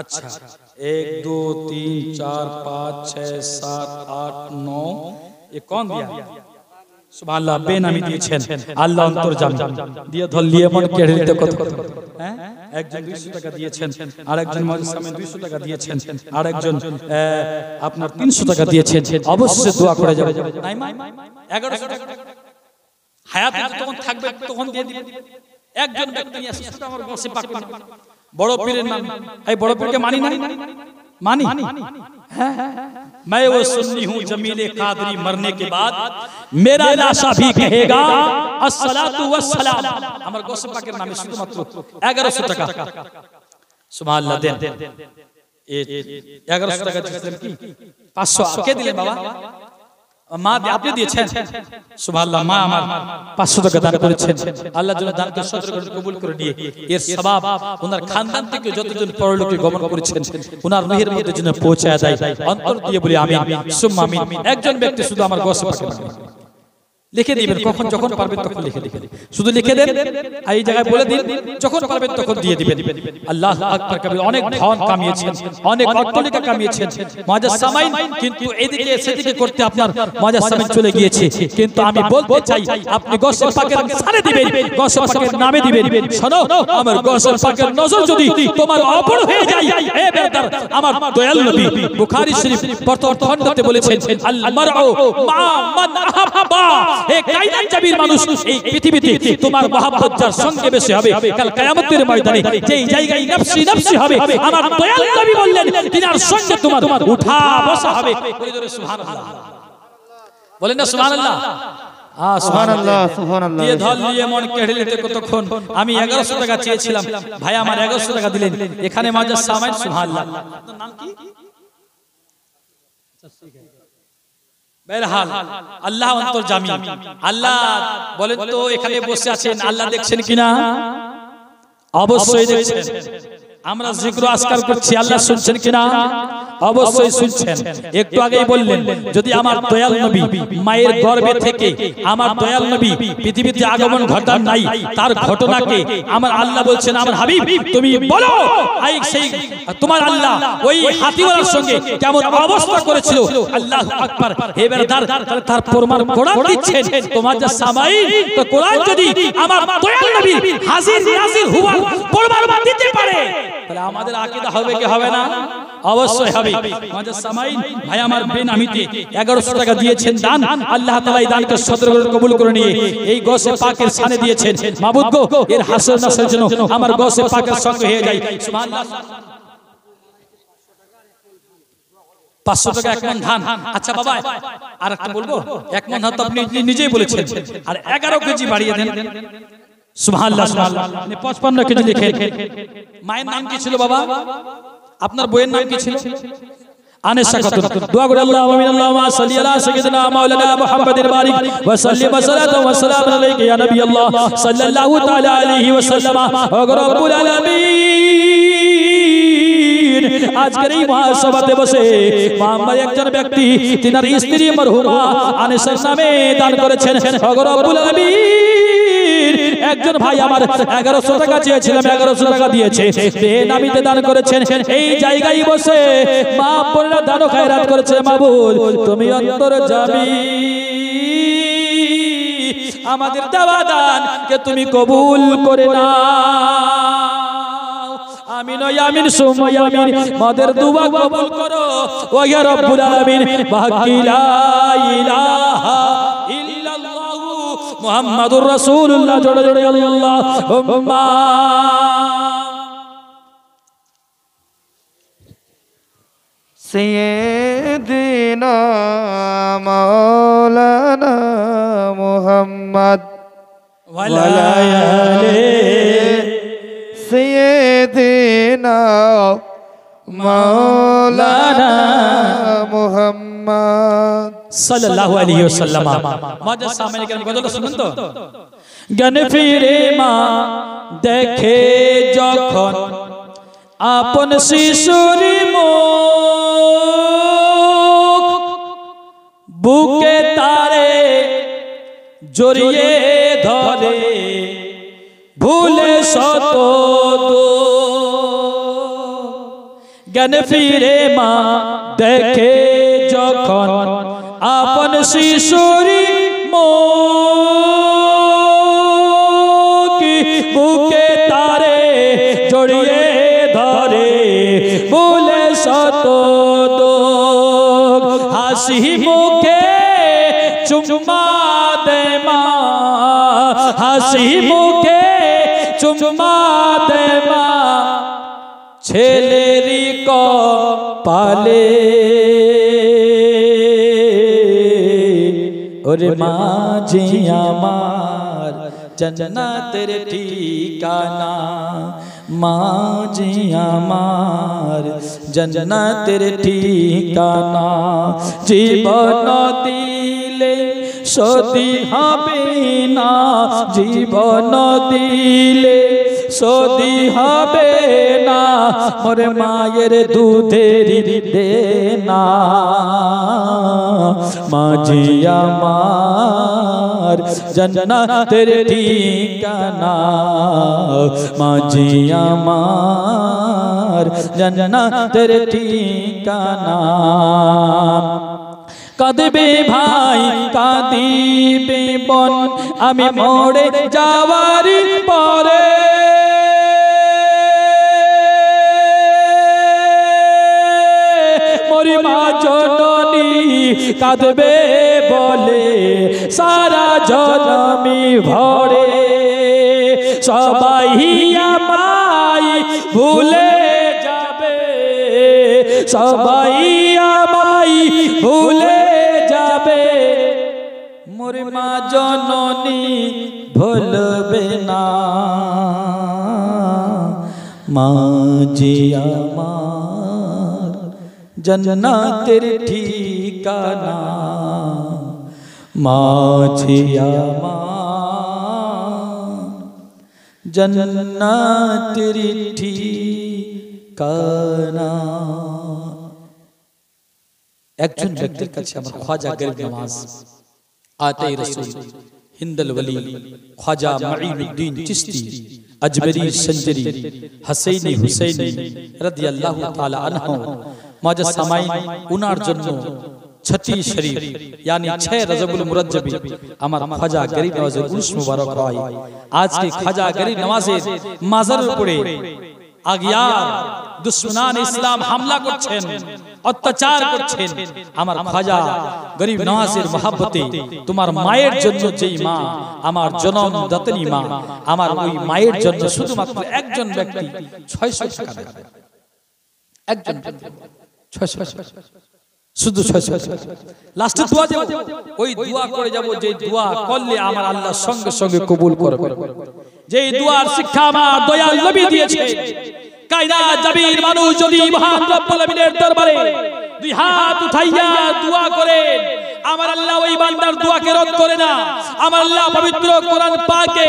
আচ্ছা 1 2 3 4 5 6 7 8 9 ये कौन दिया? সুবহানাল্লাহ বেনামি দিয়েছেন আল্লাহ অন্তর্যামী দিয়ে ধরলিয়ে মন কেড়ে নিতে কত হ্যাঁ একজন 200 টাকা দিয়েছেন আরেকজন মাঝে সামনে 200 টাকা দিয়েছেন আরেকজন আপনার 300 টাকা দিয়েছেন অবশ্যই দোয়া করে যাবেন নাই মা 1100 টাকা হায়াতে যখন থাকবে তখন দিয়ে দিবেন একজন ব্যক্তি আসে শুধু আমার গসে পাক না বড় পীরের নাম এই বড় পীরকে মানি না मानी मैं वो सुन्नी हूँ जमीले कादरी मरने के बाद मेरा लाशा भी कहेगा अस्सलातु वस्सलाम আমার গোসে পাকের নামে শুধুমাত্র 1100 টাকা সুবহানাল্লাহ দেন এই 1100 টাকা দিলেন কি 500 কে দিলেন বাবা মা আপনি দিয়েছেন সুবহানাল্লাহ মা আমার 500 টাকা দান করেছেন আল্লাহ জন্য দানকে সদর করে কবুল করে দিয়ে এর সওয়াব ওনার খানদান থেকে যতজন পরলোকে গমন করেছেন ওনার রূহের মধ্যে যেন পৌঁছায় দেয় অন্তর দিয়ে বলি আমিন সুম্মা আমিন একজন ব্যক্তি শুধু আমার গোসে পাকে লিখে দিবেন কখন যখন পারবেন তখন লিখে দিবেন শুধু লিখে দেন এই জায়গায় বলে দিন যখন পারবেন তখন দিয়ে দিবেন আল্লাহু আকবার কবির অনেক ধন কামিয়েছেন অনেক অট্টালিকা কামিয়েছেন মাজাজ সামাইন কিন্তু এদিকে সেদিকে করতে আপনার মাজাজ সামাইন চলে গিয়েছে কিন্তু আমি বলতে চাই আপনি গোসে পাকের সারে দিবেন গোসে পাকের নামে দিবেন শোনো আমার গোসে পাকের নজর যদি তোমার উপর হয়ে যায় এ বেদার আমার দয়াল নবী বুখারী শরীফ প্রথম খণ্ডতে বলেছেন আল মারউ মা মান আহাব্বা এই কায়নাত জাবির মানুষ এই পৃথিবীতে তোমার মহব্বত যার সঙ্গে বেশি হবে কাল কিয়ামতের ময়দানে যেই জায়গায় নফসি নফসি হবে আমার দয়াল নবী বললেন তিনার সঙ্গে তোমার উঠা বসা হবে সুবহানাল্লাহ বলেন না সুবহানাল্লাহ সুবহানাল্লাহ সুবহানাল্লাহ দিয়ে ধল নিয়ে মন কেড়ে নিতে কতক্ষণ আমি 1100 টাকা চেয়েছিলাম ভাই আমার 1100 টাকা দিলেন এখানে মাজাজ সামাইন সুবহানাল্লাহ আপনার নাম কি বেরহাল আল্লাহ অন্তর্যামী আল্লাহ বলেন তো এখানে বসে আছেন আল্লাহ দেখছেন কিনা অবশ্যই দেখছেন আমরা জিক্র আজকার করছি আল্লাহ শুনছেন কিনা অবশ্যই শুনছেন একটু আগেই বললেন যদি আমার দয়াল নবী মায়ের গর্ভে থেকে আমার দয়াল নবী পৃথিবীতে আগমন ঘটান নাই তার ঘটনাকে আমার আল্লাহ বলছেন আমার হাবিব তুমি বলো আই সেই তোমার আল্লাহ ওই হাতিওয়ালার সঙ্গে কেমন অবস্থা করেছিল আল্লাহু আকবার হে বেরাদার তার প্রমাণ কোরআন দিচ্ছেন তোমার যা সামাই তো কোরআন যদি আমার দয়াল নবী হাজির নাজির হুয়া প্রমাণ দিতে পারে তাহলে আমাদের আকীদা হবে কি হবে না অবশ্যই হবে মাঝে সামাইন ভাই আমার বেনামিতে 1100 টাকা দিয়েছেন দান আল্লাহ তাআলা এই দানকে সদর করে কবুল করে নিয়ে এই গোসে পাকের শানে দিয়েছেন মাবুদ গো এর হাসর নাসর জন্য আমার গোসে পাকের সঙ্গে হয়ে যায় সুবহানাল্লাহ 500 টাকা এক মণ ধান আচ্ছা বাবা আর একটা বলবো এক মণ ধান তো আপনি নিজেই বলেছেন আর 11 কেজি বাড়িয়ে দেন সুবহানাল্লাহ সুবহানাল্লাহ 55 কেজি লিখে মায়ের নাম কি ছিল বাবা আপনার বইয়ের নাম কি ছিল আনেশা খাতুন দোয়া করে আল্লাহু আমিন আল্লাহুম্মা সাল্লি আলা সাইয়্যিদিনা মাওলানা মুহাম্মাদির বারিক ওয়া সাল্লিম ওয়া সাল্লাতু ওয়া সালামু আলাইকা ইয়া নবী আল্লাহ সাল্লাল্লাহু তাআলা আলাইহি ওয়া সাল্লাম ওয়া রব্বুল আলামিন আজকের এই মহাসভাতে বসে আমার একজন ব্যক্তি তিনার স্ত্রী মরহুমা আনেশার নামে দান করেছেন ওয়া রব্বুল আলামিন একজন ভাই আমার 1100 টাকা চেয়েছিলাম 1100 টাকা দিয়েছে বেনামিতে দান করেছেন এই জায়গায় বসে মা বোনেরা দান ও খায়রাত করেছে মাবুদ তুমি অন্তর্যামী আমাদের দেওয়া দান কে তুমি কবুল করে নাও আমিন ও আমিন সুম্মা আমিন মাদের দুআ কবুল করো ও ইয়া রব্বুল আলামিন বাকি লা ইলাহা ইল্লাল্লাহু মুহাম্মাদুর রাসূলুল্লাহ জোরে জোরে আল্লাহুম্মা سيدنا مولانا محمد وعلى آله سيدنا مولانا محمد সাল্লাল্লাহু আলাইহি ওয়াসাল্লাম মাঝে সামনে কেন গজলটা শুনুন তো জ্ঞান ফিরে মা দেখে যখন আপন শিশুর মুখ বুকে তারে জড়িয়ে ধরে ভুলে শত জ্ঞান ফিরে মা দেখে যখন আপন শিশুরি মুখি বুকে তারে জড়িয়ে ধরে ভুলে শত হাসি মুখে চুম্মা দে মা হাসি মুখে চুম্মা দে মা ছেলেরি কপালে ওরে মাঝি আমার জান্নাতের ঠিকানা মাঝি আমার জান্নাতের ঠিকানা জীবন দিলে সদি হবে না জীবন দিলে সদি হবে না মোর মায়ের দুধের দেনা মাঝি আমার জান্নাতের ঠিকানা মাঝি আমার জান্নাতের ঠিকানা কাঁদবে ভাই কাঁদিবে বোন আমি মরে যাওয়ার পরে মরি মা জননী কাঁদবে বলে সারা জনমি ভরে সবাই আমায় ভুলে যাবে সবাই আমায় ভুলে যাবে মোর মা জননী ভুলবে না মাঝি আমার জান্নাতের ঠিকানা মাঝি আমার জান্নাতের ঠিকানা একজন ব্যক্তির কাছে আমার খ্বাজা গরিব নওয়াজ আতে রাসূল হিন্দল ওলি খ্বাজা মাঈনুদ্দিন চিশতি আজমেরি সঞ্জরি হাসাইনি হুসাইনি রাদিয়াল্লাহু তাআলা আনহু মাজাজ সামাইন উনার জন্য ছটি শরীফ यानी 6 রজবুল মুরজ্জবি আমার খ্বাজা গরিব নওয়াজের উরস মুবারক হয় আজকে খ্বাজা গরিব নওয়াজের মাজারের উপরে আগিয়ার দুশমনান ইসলাম হামলা করছেন অত্যাচার করছেন আমার খ্বাজা গরিব নওয়াজের মহব্বতে তোমার মায়ের জন্য যেই মা আমার জনমদাতনী মা আমার ওই মায়ের জন্য শুধুমাত্র একজন ব্যক্তি 600 টাকা দেবে একজন 600 শুধু 600 লাস্টে দোয়া দেব ওই দোয়া করে যাব যে দোয়া করলে আমার আল্লাহ সঙ্গে সঙ্গে কবুল করবে যে দোয়ার শিক্ষা আমার দয়াল নবী দিয়েছে কায়নাত জাবির মানুষ যদি মহান রব্বুল আমিনের দরবারে দুই হাত উঠাইয়া দোয়া করে আমার আল্লাহ ওই বান্দার দোয়াকে রদ করে না আমার আল্লাহ পবিত্র কোরআন পাকে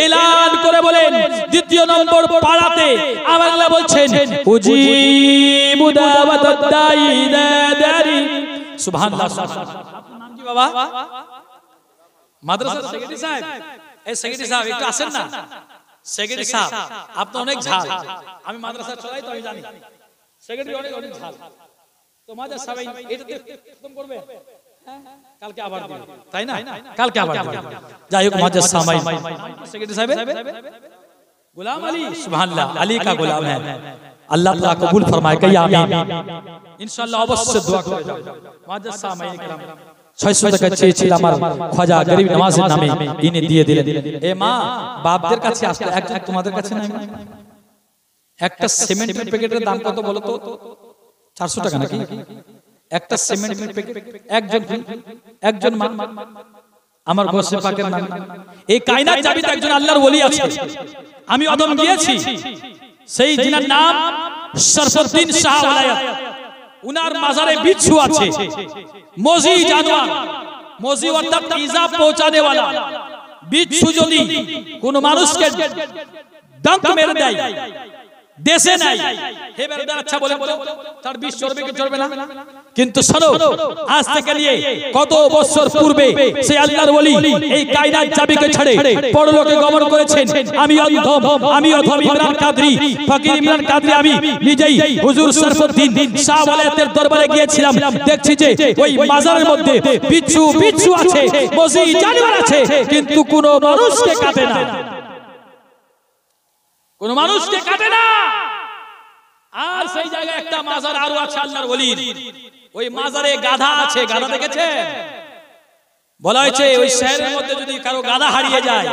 এলান করে বলেন দ্বিতীয় নম্বর পারাতে আমার আল্লাহ বলছেন উজিবু দাওয়াতাদ দাঈ দারি সুবহানাল্লাহ আপনার নাম কি বাবা মাদ্রাসার সেক্রেটারি সাহেব এই সেক্রেটারি সাহেব একটু আসেন না সেক্রেটারি সাহেব আপনি অনেক ঝাল আমি মাদ্রাসা চলাই তো আমি জানি সেক্রেটারি অনেক ঝাল তো মাদ্রাসা সবাই এটাতে খতম করবে কালকে আবার দিবেন তাই না কালকে আবার দিবেন যাই হোক মাদ্রাসা সামাই সেক্রেটারি সাহেব গোলাম আলী সুবহানাল্লাহ আলী का গোলাম है अल्लाह ताला कबूल फरमाए कहिए आमीन इंशाल्लाह अवश्य दुआ করে যাও মাদ্রাসা সামাই کرام 600 টাকা চেয়েছিলাম আমার খ্বাজা গরিব নওয়াজের নামে ইনি দিয়ে দিলেন এ মা বাপদের কাছে আসলে একজন তোমাদের কাছে নাই একটা সিমেন্টের প্যাকেটের দাম কত বলো তো 400 টাকা নাকি একটা সিমেন্টের প্যাকেট একজন মা আমার গোসে পাকের নাম এই কায়নাত জাবিতে একজন আল্লাহর ওলি আছে আমি অদম গিয়েছি সেই জিনার নাম শরফুদ্দিন শাহ ওলায়াত উনার মাজারে বিচ্ছু আছে মোজি জানোয়ার মোজি অর্থাৎ ইজা পৌঁছানে वाला বিচ্ছু যদি কোন মানুষকে ডঙ্ক মেরে দেয় দেশে নাই। হে বেরাদার, আচ্ছা বলে তার বিষ চলবে কি চলবে না? কিন্তু শোনো, আজ থেকে নিয়ে কত বছর পূর্বে সেই আল্লাহর ওলি এই কায়নাত চাবিকে ছেড়ে পরলোকে গমন করেছেন। আমি অধম ইমরান কাদরি, ফকির ইমরান কাদরি, আমি নিজেই হুজুর শরফুদ্দিন শাহ ওয়ালিয়াতের দরবারে গিয়েছিলাম। দেখছি যে ওই মাজারের মধ্যে বিচ্ছু আছে, বসি জানোয়ার আছে, কিন্তু কোনো মানুষকে কাটে না, কোন মানুষকে কাটে না। আর সেই জায়গায় একটা মাজার আরো আছে আল্লাহর ওলির, ওই মাজারে গাধা আছে। গাধা দেখেছে? বলা হয়েছে ওই শহরের মধ্যে যদি কারো গাধা হারিয়ে যায়,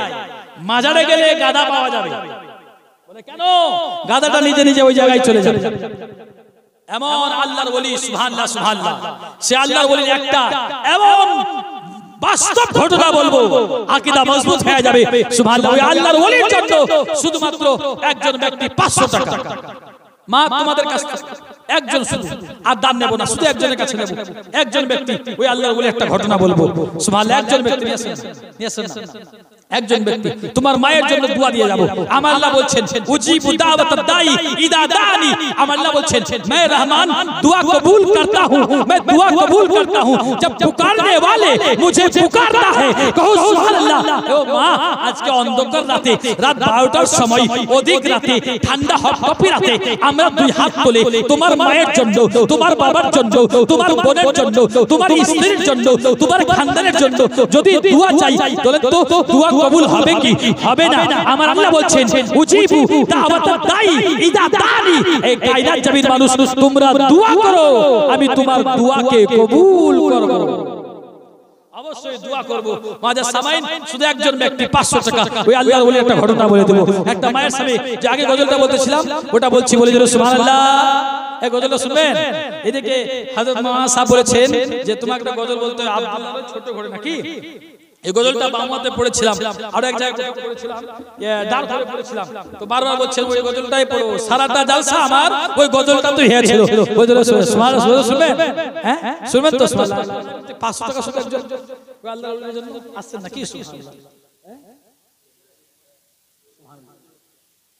মাজারে গেলে গাধা পাওয়া যাবে। বলে কেন? গাধাটা নিজে নিজে ওই জায়গায় চলে যাবে। এমন আল্লাহর ওলি, সুবহানাল্লাহ সুবহানাল্লাহ। সে আল্লাহর ওলির একটা এমন বাস্তব ঘটনা বলবো, আকীদা মজবুত হয়ে যাবে। সুবহানাল্লাহ। ওই আল্লাহর ওলির জন্য শুধুমাত্র একজন ব্যক্তি 500 টাকা, মা তোমাদের কাছে একজন, শুধু আর দাম নেব না, শুধু একজনের কাছে নেব। একজন ব্যক্তি, ওই আল্লাহর ওলি একটা ঘটনা বলবো। সুবহানাল্লাহ। একজন ব্যক্তি নিয়েছেন না, একজন ব্যক্তি তোমার মায়ের জন্য দোয়া দিয়ে যাব। আমার আল্লাহ বলছেন উজিবু দাওয়াতাদ দাই ইদা দানি। আমার আল্লাহ বলছেন मैं रहमान दुआ कबूल करता हूं, मैं दुआ कबूल करता हूं जब पुकारने वाले मुझे पुकारता है। कहो सुभान अल्लाह। ও মা, আজকে অন্ধকার রাতে, রাত 12টার সময়, অধিক রাতে, ঠান্ডা হপহপি রাতে আমরা দুই হাত তুলে তোমার মায়ের জন্য, তোমার বাবার জন্য, তোমার বোনের জন্য, তোমার স্ত্রীর জন্য, তোমার খানদানের জন্য যদি দোয়া চাই, তাহলে তো দোয়া কবুল হবে কি হবে না? আমার আল্লাহ বলছেন উজিবু দাওয়াতাদ দাই ইদা দানি। এই কায়নাত জামির মানুষ, তোমরা দোয়া করো, আমি তোমার দোয়াকে কবুল করব। অবশ্যই দোয়া করব। মাঝে সামাইন শুধু একজন ব্যক্তি 500 টাকা। ওই আল্লাহর ওলি একটা ঘটনা বলে দেব। একটা মায়ের সামনে যে আগে গজলটা বলতেছিলাম, ওটা বলছি, বলে দিল সুবহানাল্লাহ। এই গজলটা শুনবেন। এদিকে হযরত মাওলানা সাহেব বলেছেন যে তোমাকে একটা গজল বলতে হবে, আব্দুল্লাহর ছোট ঘটনা নাকি? এই গজলটা বামতে পড়েছিলাম, আর এক জায়গায় পড়েছিলাম, ডাল ধরে পড়েছিলাম। তো বারবার বলছেন ওই গজলটাই পড়ো। সারাটা জালসা আমার ওই গজলটা তো হয়েছিল। গজল সুবহানাল্লাহ শুনবেন? হ্যাঁ শুনবেন তো? সুবহানাল্লাহ। 500 টাকা শুধু একজন ওই আল্লাহর জন্য আসছেন নাকি? সুবহানাল্লাহ।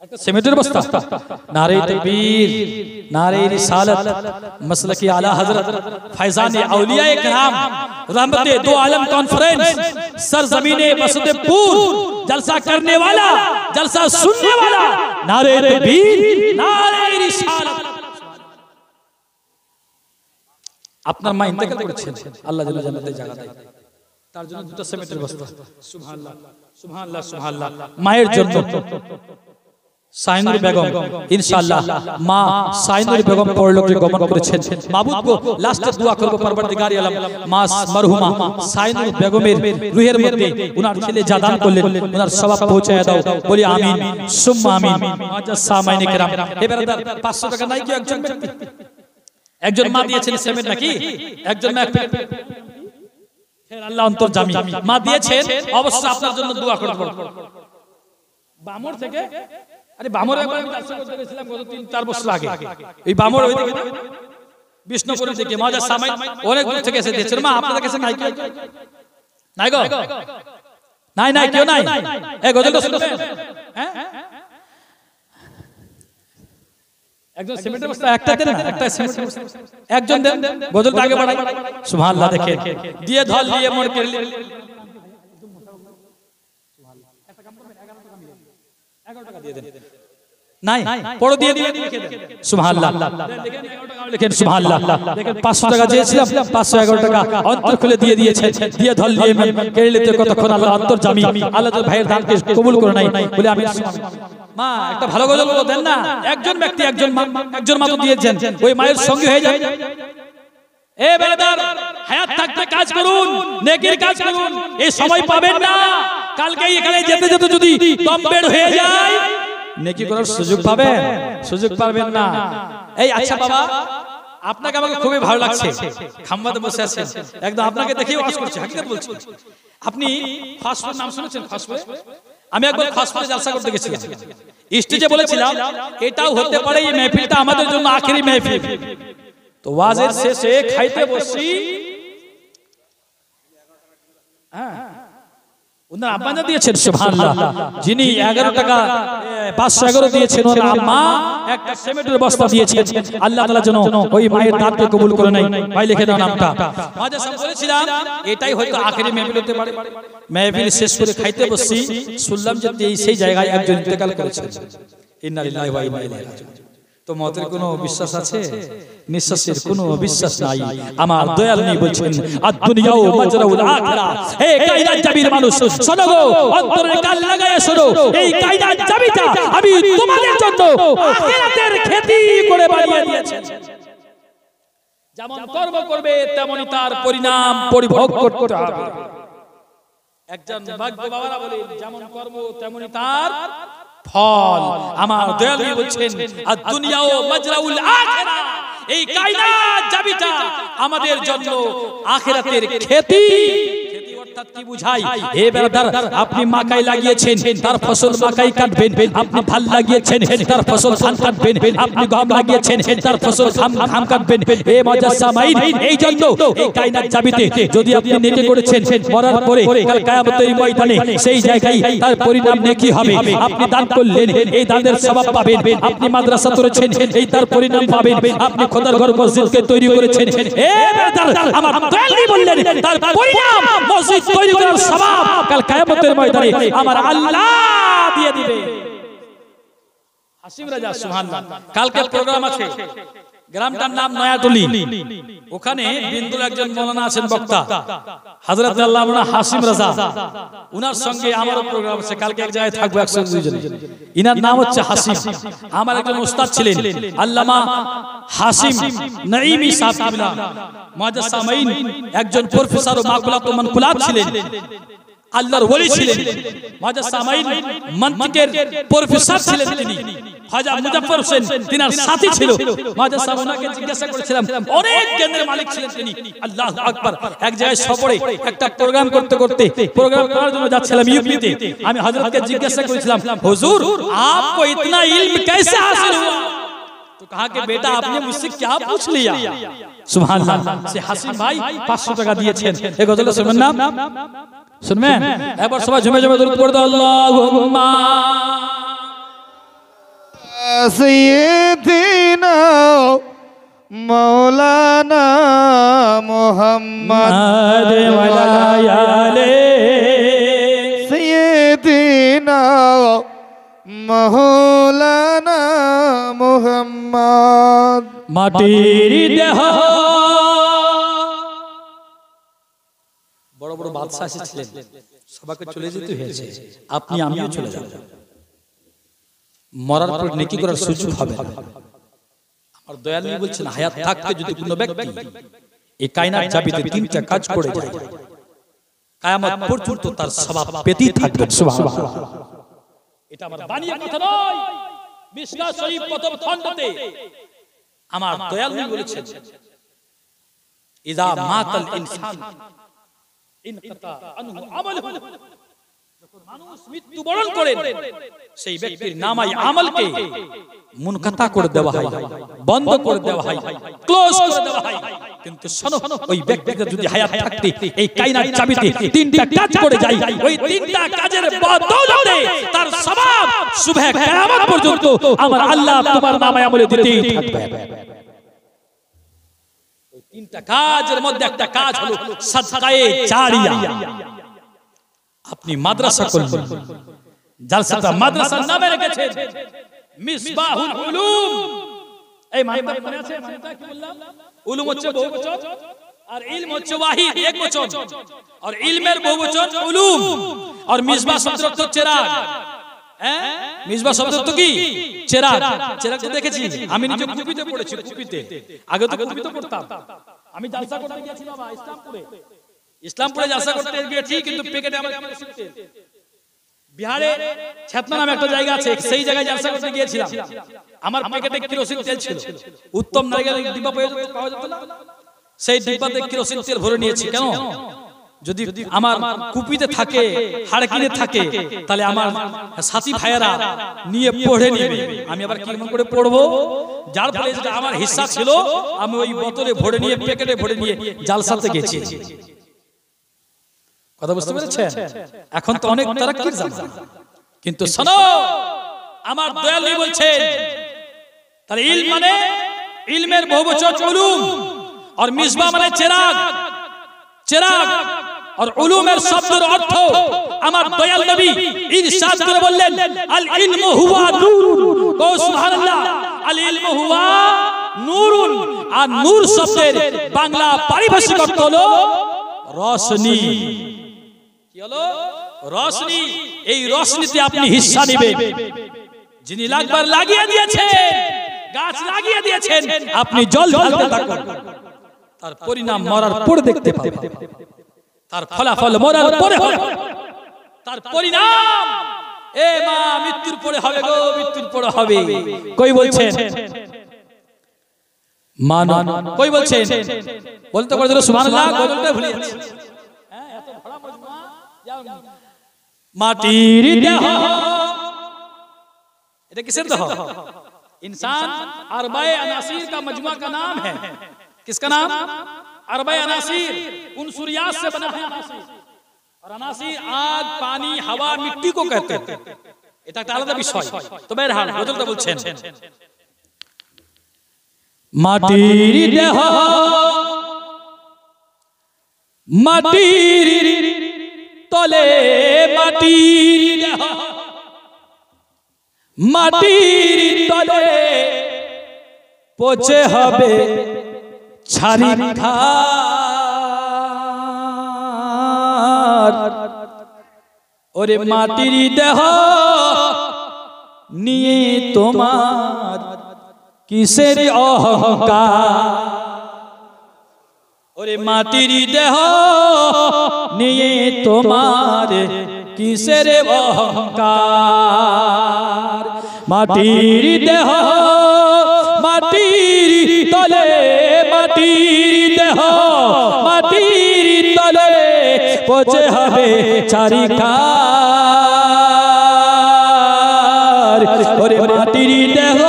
একটা সিমেন্টের বস্তা। নারে তাকবীর, নারে রিসালাত, মাসলকি আলা হযরত ফয়জানে আউলিয়ায়ে کرام, रहमते दो आलम कॉन्फ्रेंस, सरजमीने मसदपुर, जलसा करने वाला, जलसा सुनने वाला, नारे तकबीर, नारे रिसालत। আপনার মা ইন্তেকাল করেছেন, আল্লাহ জাল্লা জান্নাতে জায়গা দেয়, তার জন্য দুটো সিমেন্টের বস্তা। সুবহানাল্লাহ সুবহানাল্লাহ সুবহানাল্লাহ। মায়ের জন্য সাইনুর বেগম, ইনশাআল্লাহ মা সাইনুর বেগম পরলোকে গমন করেছেন। মাবুদ গো, লাস্টে দোয়া করব পরবর্তীকার আলম মা মরহুমা সাইনুর বেগমের রূহের মধ্যে উনার ছেলে জাদান করলেন, উনার সওয়াব পৌঁছায় দাও, বলি আমিন সুম্মা আমিন। মুআজ্জাজ সামাইনে কেরাম, হে ব্রাদার 500 টাকা নাই কি একজন ব্যক্তি? একজন মা দিয়েছেন সিমেন্ট নাকি? একজন মা, ফের আল্লাহ অন্তর্জামী, মা দিয়েছেন, অবশ্যই আপনার জন্য দোয়া করব। বামর থেকে, আরে বামর একবার আমি দর্শন করতে গেছিলাম গত 3-4 বছর আগে। এই বামর ওই দিকে বিষ্ণুপুরের দিকে মুআজ্জাজ সামাইন অনেক দূর থেকে এসে দিয়েছেন। মা আপনাদের কাছে নাই কি? নাই গো, নাই কেউ নাই। এই গজলটা শুনবেন? হ্যাঁ, একজন সিমেন্টের বস্তা একটা দেন না, একটা সিমেন্টের বস্তা একজন দেন, গজলটা আগে বাড়াই। সুবহানাল্লাহ। দেখেন দিয়ে ধল দিয়ে মোর কে 11 টাকা দিয়ে দেন। নাই পড়ো দিয়ে দিবেন, লিখে দেন সুবহানাল্লাহ। দেখেন 11 টাকা লিখেন সুবহানাল্লাহ। দেখেন 500 টাকা চেয়েছিলাম, 511 টাকা অন্তর খুলে দিয়ে দিয়েছে। দিয়ে ধল দিয়ে কেড়ে কতক্ষণ আল্লাহ অন্তর্জামী, আল্লাহ তো ভাইয়ের দানকে কবুল করে নাই বলে আমি। মা একটা ভালো গজল দেন না। একজন ব্যক্তি, একজন মা তো দিয়েছেন, ওই মায়ের সঙ্গী হয়ে যায়। এ ব্রাদার, হায়াত থাকতে কাজ করুন, নেকির কাজ করুন। এই সময় পাবেন না, কালকে এখানে যেতে যেতে যদি দম বের হয়ে যায়, নেকি করার সুযোগ পাবেন না। এই আচ্ছা বাবা, আপনাকে আমাকে খুবই ভালো লাগছে, খাম্বাতে বসে আছেন, একদম আপনাকে দেখেই ওয়াজ করছি, হাকিকত বলছি। আপনি ফাস্টফুড নাম শুনেছেন? ফাস্টফুড আমি একবার ফাস্টফুডে জলসা করতে গেছিলাম, স্টেজে বলেছিলাম এটাও হতে পারে এই মেহফিলটা আমাদের জন্য আখেরি মেহফিল। তো ওয়াজের শেষে খাইতে বসি, ওনার আব্বা না দিয়েছেন সুবহানাল্লাহ, যিনি 11 টাকা 511 দিয়েছেন, ওনার মা একটা সিমেন্টের বস্তা দিয়েছেন। আল্লাহ তাআলা যেন ওই মায়ের দানকে কবুল করে নেয়। ভাই লিখে দাও নামটা। মাঝে সব বলেছিলাম এটাই হয়তো আখেরি মেহফিল হতে পারে। মেহফিল শেষ করে খাইতে বসছি, শুনলাম যে সেই জায়গায় একজন ইন্তেকাল করেছেন। ইন্না লিল্লাহি ওয়া ইন্না ইলাইহি রাজিউন। তো মতের কোনো বিশ্বাস আছে? নিঃশ্বাসের কোনো বিশ্বাস নাই। আমার দয়াল নবী বলছেন আদ-দুনিয়া ও মাজরাউল আখিরা। হে কায়নাত জাবির মানুষ শোনো গো, অন্তরে কান লাগায় শোনো। এই কায়নাত জাবিটা আমি তোমাদের জন্য আখিরাতের খেতি করে বানিয়ে দিয়েছি। যেমন কর্ম করবে তেমনি তার পরিণাম পরিভোগ করতে হবে। একজন ভাগ্য বাবারা বলেন যেমন কর্ম তেমনি তার ফল। আমার দয়াল নবী বলছেন আদ-দুনিয়া ও মাজরাউল আখিরা। এই কায়নাত জাবিটা আমাদের জন্য আখিরাতের খেতি। খেতি অর্থাৎ কি বুঝাই? হে ব্রাদার, আপনি মাকাই লাগিয়েছেন, তার ফসল মাকাই কাটবেন। আপনি ধান লাগিয়েছেন, তার ফসল ধান কাটবেন। আপনি গম লাগিয়েছেন, তার ফসল ধান কাটবেন। হে মুজাসসামাইন, এই জন্য এই কায়নাত জাবিতে যদি আপনি নেকি করেছেন, মরার পরে কাল কিয়ামতের ময়দানে সেই জায়গায় তার পরিণাম নেকি হবে। আপনি দান করলেন, এই দানের সওয়াব পাবেন। আপনি মাদ্রাসা করেছেন, এই তার পরিণাম পাবেন। আপনি খোদার ঘর মসজিদকে তৈরি করেছেন, হে ব্রাদার, আমার দয়াল নবী বললেন তার পরিণাম মসজিদ তৈরি করার সওয়াব কাল কিয়ামতের ময়দানে আমার আল্লাহ দিয়ে দিবে। হাসিম রাজা সুবহানাল্লাহ। কালকে প্রোগ্রাম আছে, গ্রামটার নাম নয়াটুলি। ওখানে বিন্দুর একজন মাওলানা আছেন বক্তা, হযরত আল্লামা হাসিম রাজা। উনার সঙ্গে আমারও প্রোগ্রাম আছে। কালকে এক জায়গায় থাকবো 102 জন। ইনার নাম হচ্ছে হাসিম। আমার একজন উস্তাদ ছিলেন আল্লামা হাসিম নাঈমি সাহেব কিবলা মুজাসসামাইন, একজন প্রফেসর ও মাকুলাত ও মানকুলাত ছিলেন, আল্লাহর ওলি ছিলেন। মুজাসসামাইন মন্তিকের প্রফেসর ছিলেন তিনি। খাজা মুজাফফর হোসেন তিনার সাথী ছিল। মুজাসসামাইনকে জিজ্ঞাসা করেছিলাম, অনেক জ্ঞানের মালিক ছিলেন তিনি। আল্লাহু আকবার। এক জায়গায় সফরে একটা প্রোগ্রাম করতে করতে প্রোগ্রাম করার জন্য যাচ্ছিলাম ইউপিতে। আমি হযরতকে জিজ্ঞাসা করেছিলাম, হুজুর आपको इतना इल्म कैसे हासिल हुआ? तो कहा कि बेटा आपने मुझसे क्या पूछ लिया? सुभान अल्लाह। से हासिम भाई 500 টাকা দিয়েছেন। এই গজলটা শুনবেন না? শুনবেন? একবার সবাই ঝুমে ঝুমে দরুদ পড়ো আল্লাহুম্মা সাইয়্যিদিনা মাওলানা মুহাম্মদ ওয়া আলা সাইয়্যিদিনা মাওলানা মুহাম্মদ। মাটির দেহ বড় বড় বাদশা এসেছিলেন, সবাইকে চলে যেতে হয়েছে। আপনি আমিও চলে যাব। মরার পর নেকি করার সুযোগ হবে না। আমার দয়াল নবী বলছেন হায়াত থাকতে যদি কোনো ব্যক্তি এই কায়নাত জাবিতে তিনটা কাজ করে যায়, কিয়ামত পর্যন্ত তার সওয়াব পেতেই থাকবে। সুবহানাল্লাহ। এটা আমার বানিয়ে কথা নয়। মিশকাত শরীফ প্রথম খণ্ডতে আমার দয়াল নবী বলেছেন ইযা মাতাল ইনসান ইনকাতা আনহু আমালুহু। যখন মানুষ মৃত্যুবরণ করেন সেই ব্যক্তির নামায় আমলকে মুনকাতা করে দেওয়া হয়, বন্ধ করে দেওয়া হয়, ক্লোজ করে দেওয়া হয়। কিন্তু শোনো, ওই ব্যক্তিটা যদি হায়াত থাকতে এই কায়নাত জাবিতে তিনটা কাজ করে যায়, ওই তিনটা কাজের বদৌলতে তার সওয়াব সুবহ কিয়ামত পর্যন্ত আমার আল্লাহ তোমার নামায় আমলে দিতেই থাকবে। ওই তিনটা কাজের মধ্যে একটা কাজ হলো সাদকায়ে জারিয়া। আপনি মাদ্রাসা করলেন, জালসাটা মাদ্রাসার নামে রেখেছেন মিসবাহুল উলুম। এই মাইমা মনে আছে? মাইমা কি বললাম? উলুম হচ্ছে বহুবচন আর ইলম হচ্ছে ওয়াহিদ একবচন, আর ইলমের বহুবচন উলুম। আর মিসবাহ শব্দের অর্থ চেরাগ। হ্যাঁ, মিসবাহ শব্দের অর্থ কি? চেরাগ। চেরাগ তো দেখেছি আমি নিজে কুপিতে পড়েছি। কুপিতে আগে তো কুপিতে পড়তাম। আমি জালসা করতে গিয়েছিলাম ইসলামপুরে জালসা করতে গিয়েছি, কিন্তু পেকেটে আমার কেরোসিন তেল। বিহারে ছেতনা নামে একটা জায়গা আছে, সেই জায়গায় জালসা করতে গিয়েছিলাম। আমার পেকেটে কেরোসিন তেল ছিল। উত্তম নারিকেলের ডিব্বা পাওয়া যেত না, সেই ডিব্বাতে কেরোসিন তেল ভরে নিয়েছি। কেন? যদি আমার কুপিতে থাকে, হাড়কিনে থাকে, তাহলে আমার সাথী ভাইয়েরা নিয়ে পড়ে নেবে। আমি আবার কেমন করে পড়বো? যার ফলে যেটা আমার হিস্সা ছিল আমি ওই বোতলে ভরে নিয়ে, পেকেটে ভরে নিয়ে জালসাতে গেছি। কথা বুঝতে পেরেছেন? এখন তো অনেক তারাক্কির জামানা, কিন্তু শোনো আমার দয়াল নবী বলছেন তাহলে ইলম মানে ইলমের বহুবচন উলুম, আর মিসবাহ মানে চিরাগ, চিরাগ और उलूमेर शब्दर अर्थ आमार दयाल नबी इरशाद करे बोललेन अल इल्मु हुवा नूरुन, को सुबहानाल्लाह, अल इल्मु हुवा नूरुन, আর নূর শব্দের বাংলা পারিভাষিক অর্থ হলো রোশনি। কি হলো? রোশনি। এই রোশনিতে আপনি হিস্সা নেবেন। যিনি লাগবার লাগিয়ে দিয়েছেন, গাছ লাগিয়ে দিয়েছেন, আপনি জল ঢালতে থাকুন, তার পরিণাম মরার পরে দেখতে পাবেন, তার ফলাফল মরার পরে হবে, তার পরিণাম এ মা মৃত্যুর পরে হবে গো, মৃত্যুর পরে হবে। কই বলছেন মানন, কই বলছেন বলতে পারে সুবহানাল্লাহ, গজলটা ভুলে যাচ্ছে। হ্যাঁ এত বড় মজমা, মাটির দেহ, এটা কিসের দেহ? इंसान अरबाए अनासीर का मजमा का नाम है। किसका नाम? अरबाए अनासीर, उनसुरियात से बना है अनासीर, और अनासीर आग, पानी, हवा, मिट्टी को कहते हैं। এটা একটা আলাদা বিষয়। তো বেরহাল গজলটা বলছেন মাটির দেহ, মাটির তলে, মাটির দেহ, মাটির তলে পচে হবে ছারিখার। ওরে মাটির দেহ নিয়ে তোমার কিসের অহংকার? ওরে মাটির দেহ নিয়ে তোমার কিসের অহংকার? মাটির দেহ, মাটির তলে, মাটির দেহ, মাটির তলে পচে হবে ছারিখার। ওরে মাটির দেহ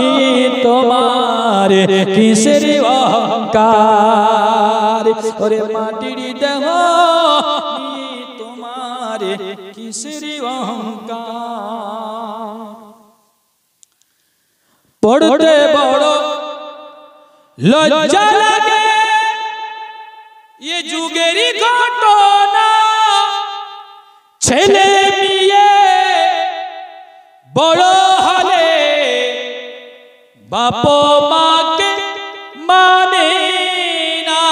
নিয়ে তোমার কিসের অহংকার? ওরে মাটির দেহ নিয়ে তোমার কিসের অহংকার? পড়তে বড় লজ্জা লাগে ये যুগেরই ঘটনা, ছেলে মেয়ে বড় হলে বাপ মাকে মানে না,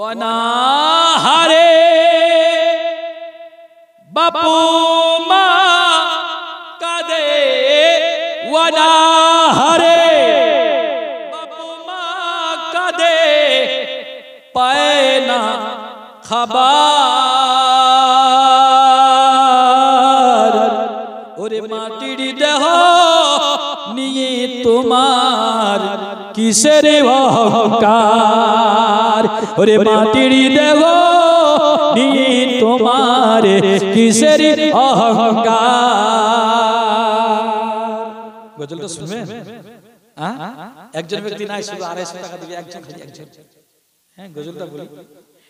অনাহারে বাপু মা কাঁদে, অনাহারে বাপু মা কাঁদে, পায় না খাবার। ওরে মাটির দেহ নিয়ে তোমার কিসের অহংকার? ওরে মাটির দেহ নিয়ে তোমার কিসের অহংকার? গজলটা শুনবেন? একজন ব্যক্তি নাই, শুধু 250 টাকা দিবে, একজন খালি একজন। হ্যাঁ গজলটা বলি,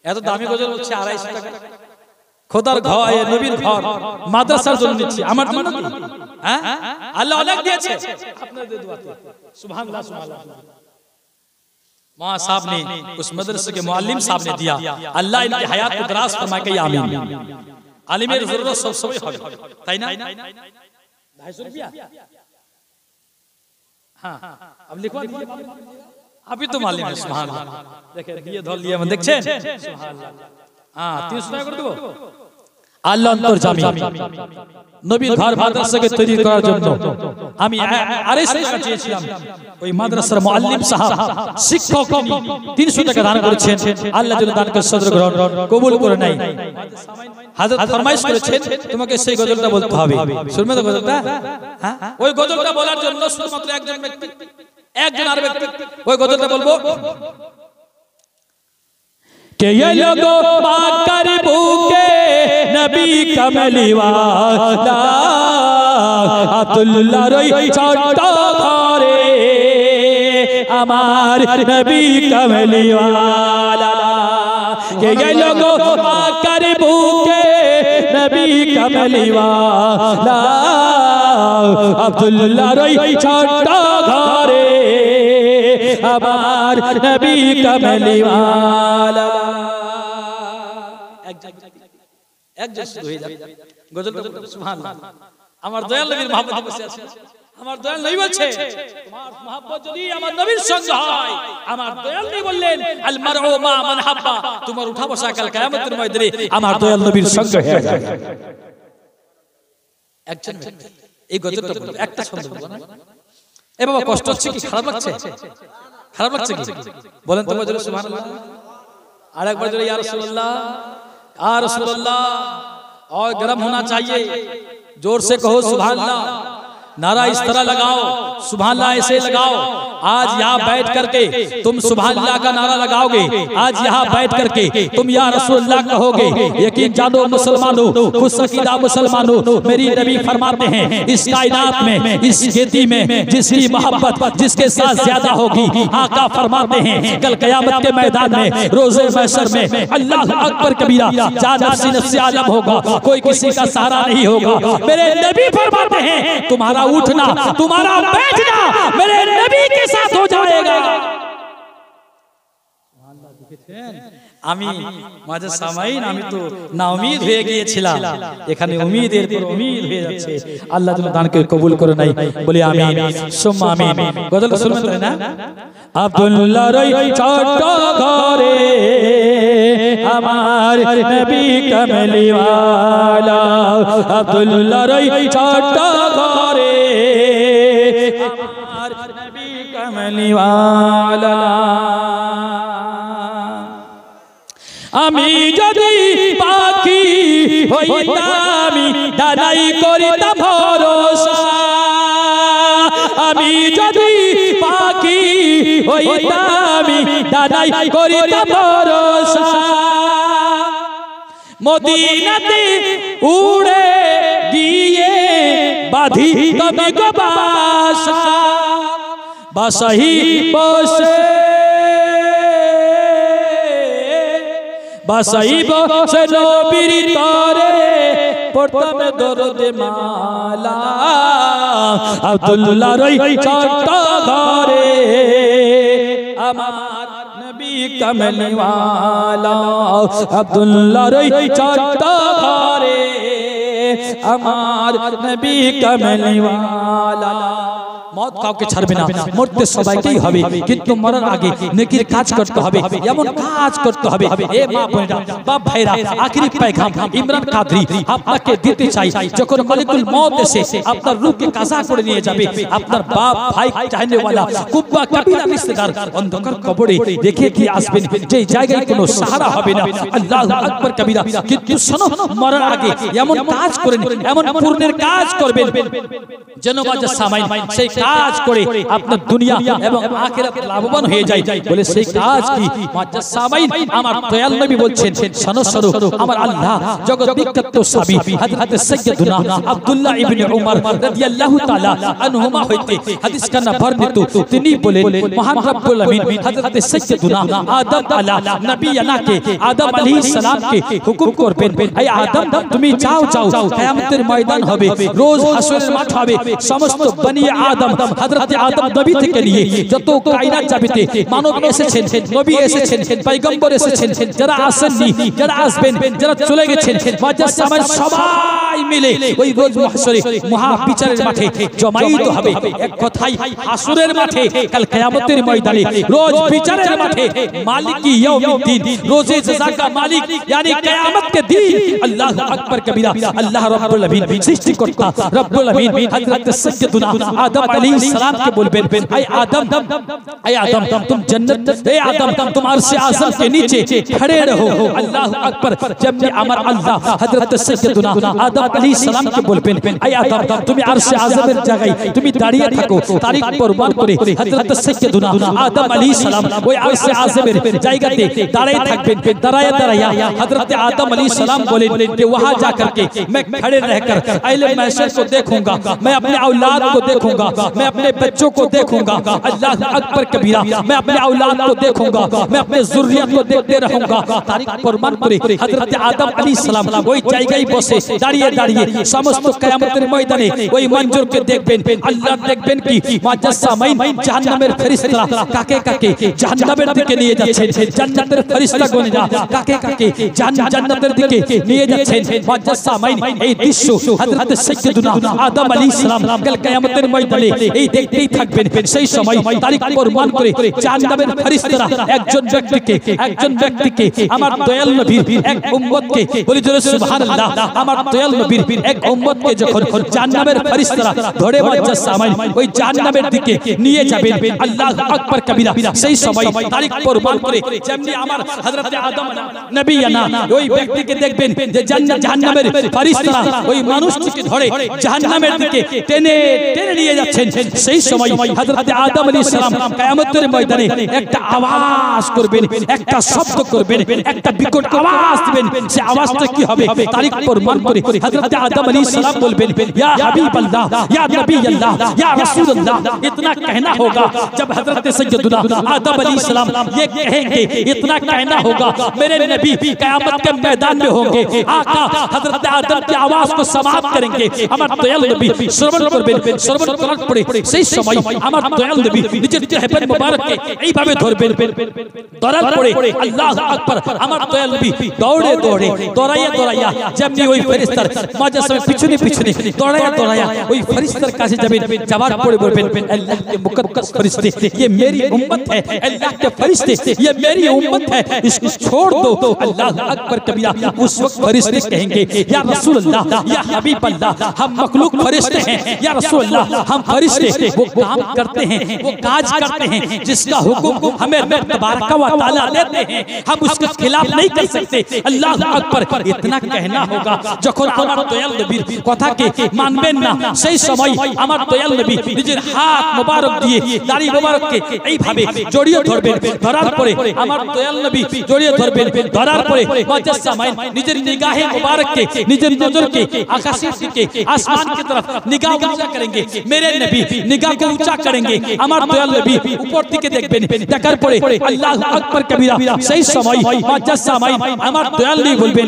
এত দামি গজল হচ্ছে 250 টাকা। খোদার ঘর, নবীর ঘর, মাদ্রাসার জন্য নিচ্ছি, আমার জন্য কি? হ্যাঁ আল্লাহ অনেক দিয়েছে, আপনাদের দোয়াতে। সুবহানাল্লাহ, সুবহানাল্লাহ। वहाँ साहब ने उस मदरसे के मुअल्लिम साहब ने दिया, अल्लाह इनकी हयात को दराज फरमाए कि आमीन। आलिमेर जरूरत सब सबई হবে, তাই না? 250 रुपया। हाँ अब लिखवा दीजिए, अभी तो मालिम है। सुभान अल्लाह, देखिए दिए धोल लिए मन देखছেন? सुभान अल्लाह। हाँ 300 টাকা করে দেব। আল্লাহ অন্তর্যামী নবীর ঘর মাদ্রাসাকে তৈরি করার জন্য আমি 250 টাকা চেয়েছিলাম। ওই মাদ্রাসার মুআল্লিম সাহেব, শিক্ষক, 300 টাকা দান করেছেন। আল্লাহ যেন দানকে সদর গ্রহণ কবুল করে নেয়। হযরত ফরমাইশ করেছেন তোমাকে সেই গজলটা বলতে হবে। শুনবে তো গজলটা? হ্যাঁ ওই গজলটা বলার জন্য শুধুমাত্র একজন ব্যক্তি, একজন আর ব্যক্তি ওই গজলটা বলবো। के ये लोगो पाकर भूखे नबी कमली वाला अब्दुल्ला रोई छोटा घरे আমার নবী কমলি ওয়ালা কে গেল গো আকার বুকে নবী কমলি ওয়ালা আব্দুল্লাহর ওই ছোট ঘরে আমার নবী কমলি ওয়ালা একজন শুরু হয়ে যাবে গজলটা সুবহানাল্লাহ আমার দয়াল নবীর মহব্বত বসে আছে আমার দয়াল নবী বলছে তোমার মহব্বত যদি আমার নবীর সঙ্গে হয় আমার দয়াল নবী বললেন আল মারউ মা মান হাব্বা তোমার উঠা বসা কাল কিয়ামতের ময়দানে আমার দয়াল নবীর সঙ্গে হয়ে যাবে একজন এই গজলটা একটা ছন্দ বলবো না এ বাবা কষ্ট হচ্ছে কি খারাপ লাগছে কি বলেন তো বজরে সুবহানাল্লাহ আরেকবার জোরে ইয়া রাসূলুল্লাহ या रसूल अल्लाह और गर्म होना चाहिए जोर से कहो सुभान अल्लाह नारा इस तरह लगाओ सुभान अल्लाह ऐसे लगाओ आज यहाँ बैठ करके तुम सुभान अल्लाह का नारा लगाओगे आज यहाँ बैठ करके तुम या रसूल अल्लाह कहोगे यकीन जानो मुसलमानों खुशअकीदा मुसलमानों मेरी नबी फरमाते हैं इस कायनात में इस खेती में जिसकी मोहब्बत जिसके साथ ज्यादा होगी आका फरमाते हैं कल क़यामत के मैदान में रोज़े महशर में अल्लाह अकबर कबीरा जान नफ्सी नफ्सी आलम होगा कोई किसी का सहारा नहीं होगा मेरे नबी फरमाते हैं तुम्हारा उठना तुम्हारा बैठना मेरे नबी के साथ हो जाएगा আমি মাঝে সামাইন আমি তো না উম্মীদ হয়ে গিয়েছিলাম এখানে উম্মীদের পর উম্মীদ হয়ে যাচ্ছে আল্লাহ যেন দানকে কবুল করে নাই বলি আমিন সুম্মা আমিন গজল শুনবেন না আব্দুল্লাহর ওই ছোট ঘরে আমার নবী কমলি ওয়ালা আব্দুল্লাহর ওই ছোট ঘরে আমার নবী কমলি ওয়ালা আমি যদি পাখি হইতাম ডানাই করিতাম ভরসা আমি যদি পাখি হইতাম ডানাই করিতাম ভরসা মদিনাতে উড়ে গিয়ে বাঁধি তবে গো বাসা বাসাহি বসে বাসাইব সে নবীর তরে পড়তাম দরদে মালা আব্দুল্লাহর ওই ছোট ঘরে আমার নবী কমলি ওয়ালা আব্দুল্লাহর ওই ছোট ঘরে আমার নবী কমলি ওয়ালা মত কাউকে ছাড়বে না মরতে সবাইকেই হবে কিন্তু মরার আগে নেকির কাজ করতে হবে এমন কাজ করতে হবে এ মা বোনেরা বাপ ভাইরা আখেরি পয়গাম ইমরান কাদরি আপনাকে দিতে চাই যখন মালিকুল মউত এসে আপনার রূহকে কাজা করে নিয়ে যাবে আপনার বাপ ভাই চাইনে वाला কুব্বা কবিরা রিশতেদার অন্ধকার কবরে রেখে দিয়ে আসবেন যে জায়গায় কোনো সাহারা হবে না আল্লাহু আকবার কবিরা কিন্তু শোনো মরার আগে এমন কাজ করেন এমন পূর্ণের কাজ করবেন যেন বাজা সামাইন সেই কাজ করে আপনার দুনিয়া এবং আখিরাত লাভবান হয়ে যায় বলে সেই কাজ কি বাজা সামাইন আমার দয়াল নবী বলছেন শোনো শোনো আমার আল্লাহ জগৎ বিখ্যাত সাহাবী হযরত সাইয়্যিদুনা আব্দুল্লাহ ইবনে উমর রাদিয়াল্লাহু তাআলা আনহুমা হইতে হাদিস কানা বর্ণিত তিনি বলেন মহান রব্বুল আমিন হযরত সাইয়্যিদুনা আদম আলা নবিয়ানাকে আদম আলাইহিস সালামকে হুকুম করবেন হে আদম তুমি যাও যাও কিয়ামতের ময়দান হবে রোজ হাসরের মাঠ হবে সমস্ত বনি আদম হযরত আদম নবী থেকে নিয়ে যত কায়নাত যাবেতে মানব এসেছেন নবী এসেছেন পয়গম্বর এসেছেন যারা আসেননি যারা আসবেন যারা চলে গেছেন মাঝে সময় সবাই মিলে ওই রোজ মাহশরে মহা বিচারের মাঠে জমায়েত হবে এক কথাই হাসরের মাঠে কাল কিয়ামতের ময়দানে রোজ বিচারের মাঠে মালিকি ইয়াউমিদ্দিন রোজে জাযা का मालिक यानी कियामत के दिन अल्लाह अकबर कबीरा अल्लाह रब्बुल आमीन सृष्टिकर्ता रब्बुल आमीन हযরত सय्यदुना आदम अलैहिस सलाम के बोलबेन ए आदम तुम जन्नत ए आदम तुम अर्श आज़म के नीचे खड़े रहो अल्लाह अकबर जब अमर अल्लाह हযরত सय्यदुना आदम আলাইহিস সালাম কে বলবেন, আই আদম তুমি আরশে আযমের জায়গায় তুমি দাঁড়িয়ে থাকো। তারিখ প্রমাণ করে হযরত সাইয়্যিদুনা আদম আলাইহিস সালাম ওই আরশে আযমের জায়গাতে দাঁড়িয়ে থাকবেন। দাঁড়ায়া हजरत आदम अलैहिस्सलाम बोले कि वहां जाकर के मैं खड़े रहकर अहले महशर को देखूंगा, मैं अपने औलाद को देखूंगा, मैं अपने बच्चों को देखूंगा। अल्लाह अकबर कबीरा, मैं अपने औलाद को देखूंगा, मैं अपने ज़ुर्रियत को देखते रहूंगा। तारीख प्रमाण करे हजरत आदम अलैहिस्सलाम ওই জায়গায় বসে দাঁড়িয়ে সমস্ত কিয়ামতের ময়দানে ওই মঞ্জুরকে দেখবেন। আল্লাহ দেখবেন কি মুজাসসামাইন জাহান্নামের ফেরেশতারা কাকে কাকে জাহান্নামের দিকে নিয়ে যাচ্ছেন, জান্নাতের ফেরেশতা গণেরা কাকে কাকে জান্নাতের দিকে নিয়ে যাচ্ছেন। মুজাসসামাইন এই দৃশ্য হযরত সাইয়্যিদুনা আদম আলাইহিস সালাম কাল কিয়ামতের ময়দানে এই দেখতেই থাকবেন। সেই সময় তারিখ প্রমাণ করে জাহান্নামের ফেরেশতারা একজন ব্যক্তিকে আমার দয়াল নবীর এক উম্মতকে বলি জোরে সুবহানাল্লাহ, আমার দয়াল নবীর এক উম্মতকে যখন জাহান্নামের ফেরেশতারা ধরে মুজাসসামাইন ওই জাহান্নামের দিকে নিয়ে যাবেন। আল্লাহু আকবার কবীরা। সেই সময় তারিখ প্রমাণ করে যেমনি আমার হযরত আদম নবিয়ানা ওই ব্যক্তিকে দেখবেন যে জাহান্নামের ফেরেশতারা ওই মানুষটিকে ধরে জাহান্নামের দিকে টেনে নিয়ে যাচ্ছেন। সেই সময় হযরত আদম আলাইহিস সালাম কিয়ামতের ময়দানে একটা আওয়াজ করবেন, একটা শব্দ করবেন, একটা বিকট আওয়াজ দিবেন। সে আওয়াজটা কি হবে? তারিখ প্রমাণ করে হযরত আদম আলাইহিস সালাম বলবেন, ইয়া হাবিবাল্লাহ, ইয়া নবিয়াল্লাহ, ইয়া রাসূলুল্লাহ। इतना कहना होगा जब हजरत सैयदुना आदम अलैहिस्सलाम ये कहेंगे, इतना कहना होगा मेरे नबी क़यामत के मैदान में होंगे। आका हजरत आदम की आवाज को समाप्त करेंगे। আমার দয়াল নবী শ্রবণ করবেন, শ্রবণ করার পরে সেই সময় আমার দয়াল নবী নিজের চেহারা মুবারককে এইভাবে ধরবেন। ধরার পরে আল্লাহু আকবার আমার দয়াল নবী দৌড়াইয়া যেমনি ওই ফেরেশতার মুজাসসামের পিছনে দৌড়াইয়া ওই ফেরেশতার কাছে যাবেন। যাবার পরে বলবেন, अल्लाह के मुकद्दस फरिश्ते ये मेरी उम्मत है, अल्लाह के फरिश्ते ये मेरी उम्मत है, इसको छोड़ दो। अल्लाह अकबर कबीरा। उस वक्त फरिश्ते कहेंगे, या रसूल अल्लाह, या हबीब अल्लाह, हम मखलूक फरिश्ते हैं, या रसूल अल्लाह हम फरिश्ते वो काम करते हैं, वो काज करते हैं जिसका हुक्म हमें रब तबारक व तआला देते हैं, हम उसके खिलाफ नहीं कर सकते। अल्लाह अकबर। इतना कहना होगा যখন আমার দয়াল নবীর কথাকে মানবেন না, সেই সময় আমার দয়াল নবী নিজের হাত মোবারক দিয়ে দাড়ি মোবারককে এইভাবে জড়িয়ে ধরবেন। ধরার পরে আমার দয়াল নবী জড়িয়ে ধরবেন। ধরার পরে মুজাসসামাইন নিজের নিগাহে মোবারককে, নিজের নজরকে আকাশের দিকে, आसमान की तरफ निगाह ऊंचा करेंगे। मेरे नबी निगाह को ऊंचा करेंगे। আমার দয়াল নবী উপর দিকে দেখবেন। দেখার পরে আল্লাহু আকবার কবীরা। সেই সময় মুজাসসামাইন আমার দয়াল নবী বলবেন,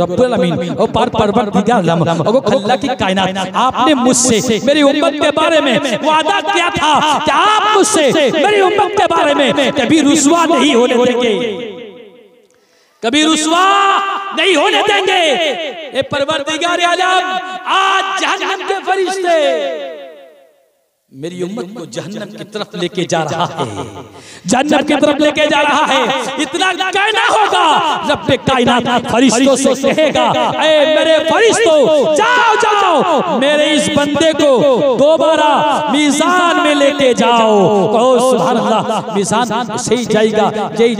রব্বুল আলামিন ও परवरदिगार आलम, ओ अल्लाह की कायनात, आपने मुझसे मेरी उम्मत के बारे में वादा किया था कि आप मुझसे मेरी उम्मत के बारे में कभी रुसवा नहीं होने देंगे, कभी रुसवा नहीं होने देंगे। ए परवरदिगार आलम, आज जहन्नम के फरिश्ते मेरी उम्मत को जहन्नम की तरफ लेके जा रहा है, जहन्नम की तरफ लेके जा रहा है। इतना कहना होगा रब कायनात फरिश्तों से कहेगा, ऐ मेरे फरिश्तों जाओ मेरे इस बंदे को दोबारा मीज़ान में लेके जाओ। कहो सुभान अल्लाह। मीज़ान সেই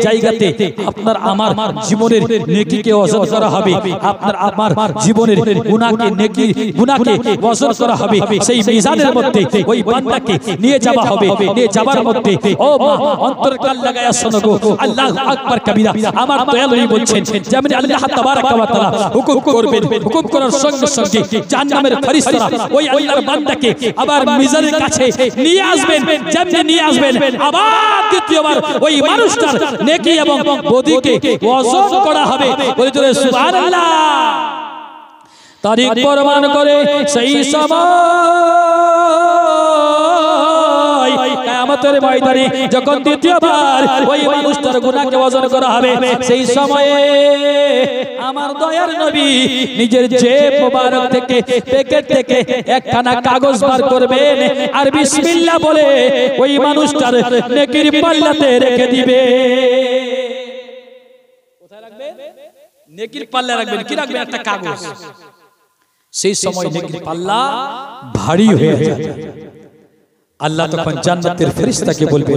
জায়গাতে আপনার আমার জীবনের নেকিকে ওজন করা হবে, আপনার আমার জীবনের গুনাহকে ওজন করা হবে। সেই মিজানের মধ্যে ওই বান্দাকে নিয়ে যাওয়া হবে। নিয়ে যাবার মধ্যে ও মা অন্তর কাল লাগায়া শোনো গো, আল্লাহু আকবার কবীরা। আমার দয়াল নবী বলছেন, যেমন আল্লাহ তাবারক ওয়া তাআলা হুকুম করবেন, হুকুম করার সঙ্গে সঙ্গে জাহান্নামের ফেরেশতারা ওই আল্লাহর বান্দাকে আবার মিজানের কাছে নিয়ে আসবেন। যেমন নিয়ে আসবেন, আবার দ্বিতীয়বার ওই মানুষটার নেকি এবং বদিকে ওজন করা হবে। বলে জোরে সুবহানাল্লাহ। তারিখ প্রমাণ করে সেই সময় কিয়ামতের ময়দানে যখন দ্বিতীয়বার ওই মানুষটার গুনাহকে ওজন করা হবে, সেই সময়ে আমার দয়ার নবী নিজের জেব মোবারক থেকে, পকেট থেকে একখানা কাগজ বার করবেন আর বিসমিল্লাহ বলে ওই মানুষটার নেকির পাল্লাতে রেখে দিবে। কোথায় রাখবেন? নেকির পাল্লা রাখবেন। কি রাখবেন? একটা কাগজ। সেই সময় নেকির পাল্লা ভারী হয়ে যাবে। अल्लाह तक जन्नतेर फरिश्ता के बोलबे,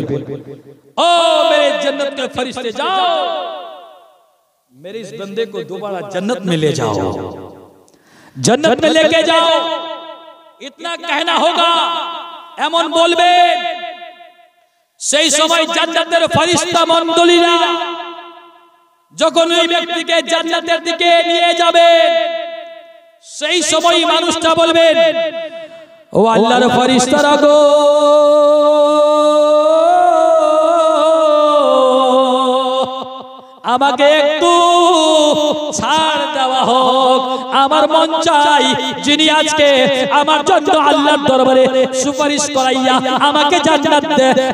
ओ मेरे जन्नत के फरिश्ते जाओ, मेरे इस बंदे को दोबारा जन्नत में ले जाओ। जन्नत में लेके जाओ, इतना कहना होगा, एमन बोलबे। সেই সময় জান্নাতের ফেরেশতা মণ্ডলীরা যখন ওই ব্যক্তিকে জান্নাতের দিকে নিয়ে যাবে, সেই সময় মানুষটা বলবেন, ও আল্লাহর ফেরেশতারা গো, আমাকে একটু ছাড় দেওয়া হোক, আমার মন চাই যিনি আজকে আমার জন্য আল্লাহর দরবারে সুপারিশ করাইয়া আমাকে জান্নাত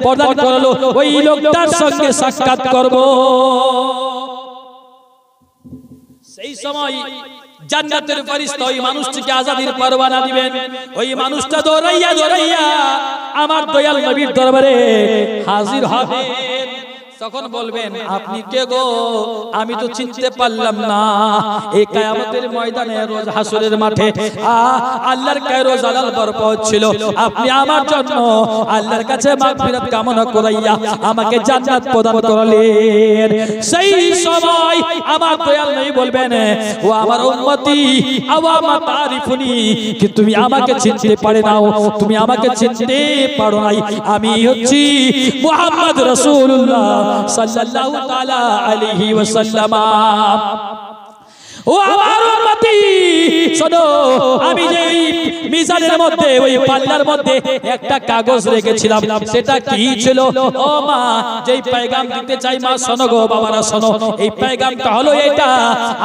প্রদান করলো, ওই লোকটার সঙ্গে সাক্ষাৎ করব। সেই সময় জান্নাতের ফেরেশতা ওই মানুষটিকে আজাদির পরওয়ানা দিবেন। ওই মানুষটা দৌড়াইয়া দৌড়াইয়া আমার দয়াল নবীর দরবারে হাজির হবে। তখন বলবেন, আপনি কে গো? আমি তো চিনতে পারলাম না। এই কিয়ামতের ময়দানে, রোজ হাসরের মাঠে আল্লাহর কায়রো জালাল বরকত ছিল, আপনি আমার জন্য আল্লাহর কাছে মাগফিরাত কামনা করাইয়া আমাকে জান্নাত প্রদান করলেন। সেই সময় আমার দয়াল নবী বলবেন, ও আমার উম্মতি আওয়ামা তারিফুনি, কি তুমি আমাকে চিনতে পারে নাও? তুমি আমাকে চিনতে পারো নাই? আমি হচ্ছি মুহাম্মদ রাসূলুল্লাহ সাল্লাল্লাহু তাআলা আলাইহি ওয়াসাল্লাম। ও আমার উম্মতি শোনো, আমি যে মিজানের মধ্যে, ওই পাল্লার মধ্যে একটা কাগজ রেখেছিলাম, সেটা কি ছিল? ও মা, যেই পয়গাম দিতে চাই, মা শোনো গো, বাবারা শোনো, এই পয়গামটা হলো এটা।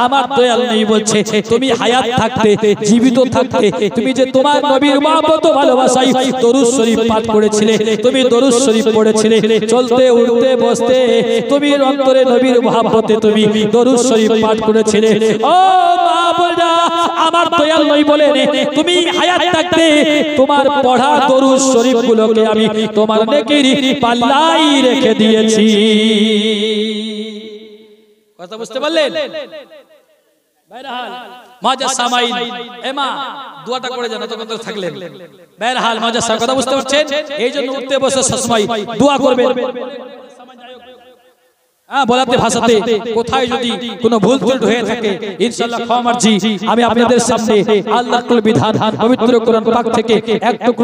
আমার দয়াল নবী বলছে, তুমি হায়াত থাকতে, জীবিত থাকতে, তুমি যে তোমার নবীর মহব্বত ভালোবাসাই দরুদ শরীফ পাঠ করেছিলে, তুমি দরুদ শরীফ পড়েছিলে, চলতে উঠতে বসতে তুমি অন্তরে নবীর মহব্বতে তুমি দরুদ শরীফ পাঠ করেছিলে। ও মা বোনেরা, আমার দয়াল নবী বলেন, তুমি হায়াত থাকতে তোমার পড়া দরুদ শরীফ গুলোকে আমি তোমার নেকির পাল্লাই রেখে দিয়েছি। কথা বুঝতে পারলেন? মাজা সামাইন, এমা দোয়াটা করে জানো তখন তো থাকলেন। বেরহাল মাজা সাহেব, কথা বুঝতে পারছেন? এই জন্য উঠতে বসে সবসময় দোয়া করবেন। বলাতে ভাষাতে কোথায় যদি কোনো ভুল ত্রুটি হয়ে থাকে, ইনশাআল্লাহ ক্ষমা মার্জি আমি আপনাদের সামনে আল্লাহর বিধান পবিত্র কোরআন পাক থেকে এক টুকরো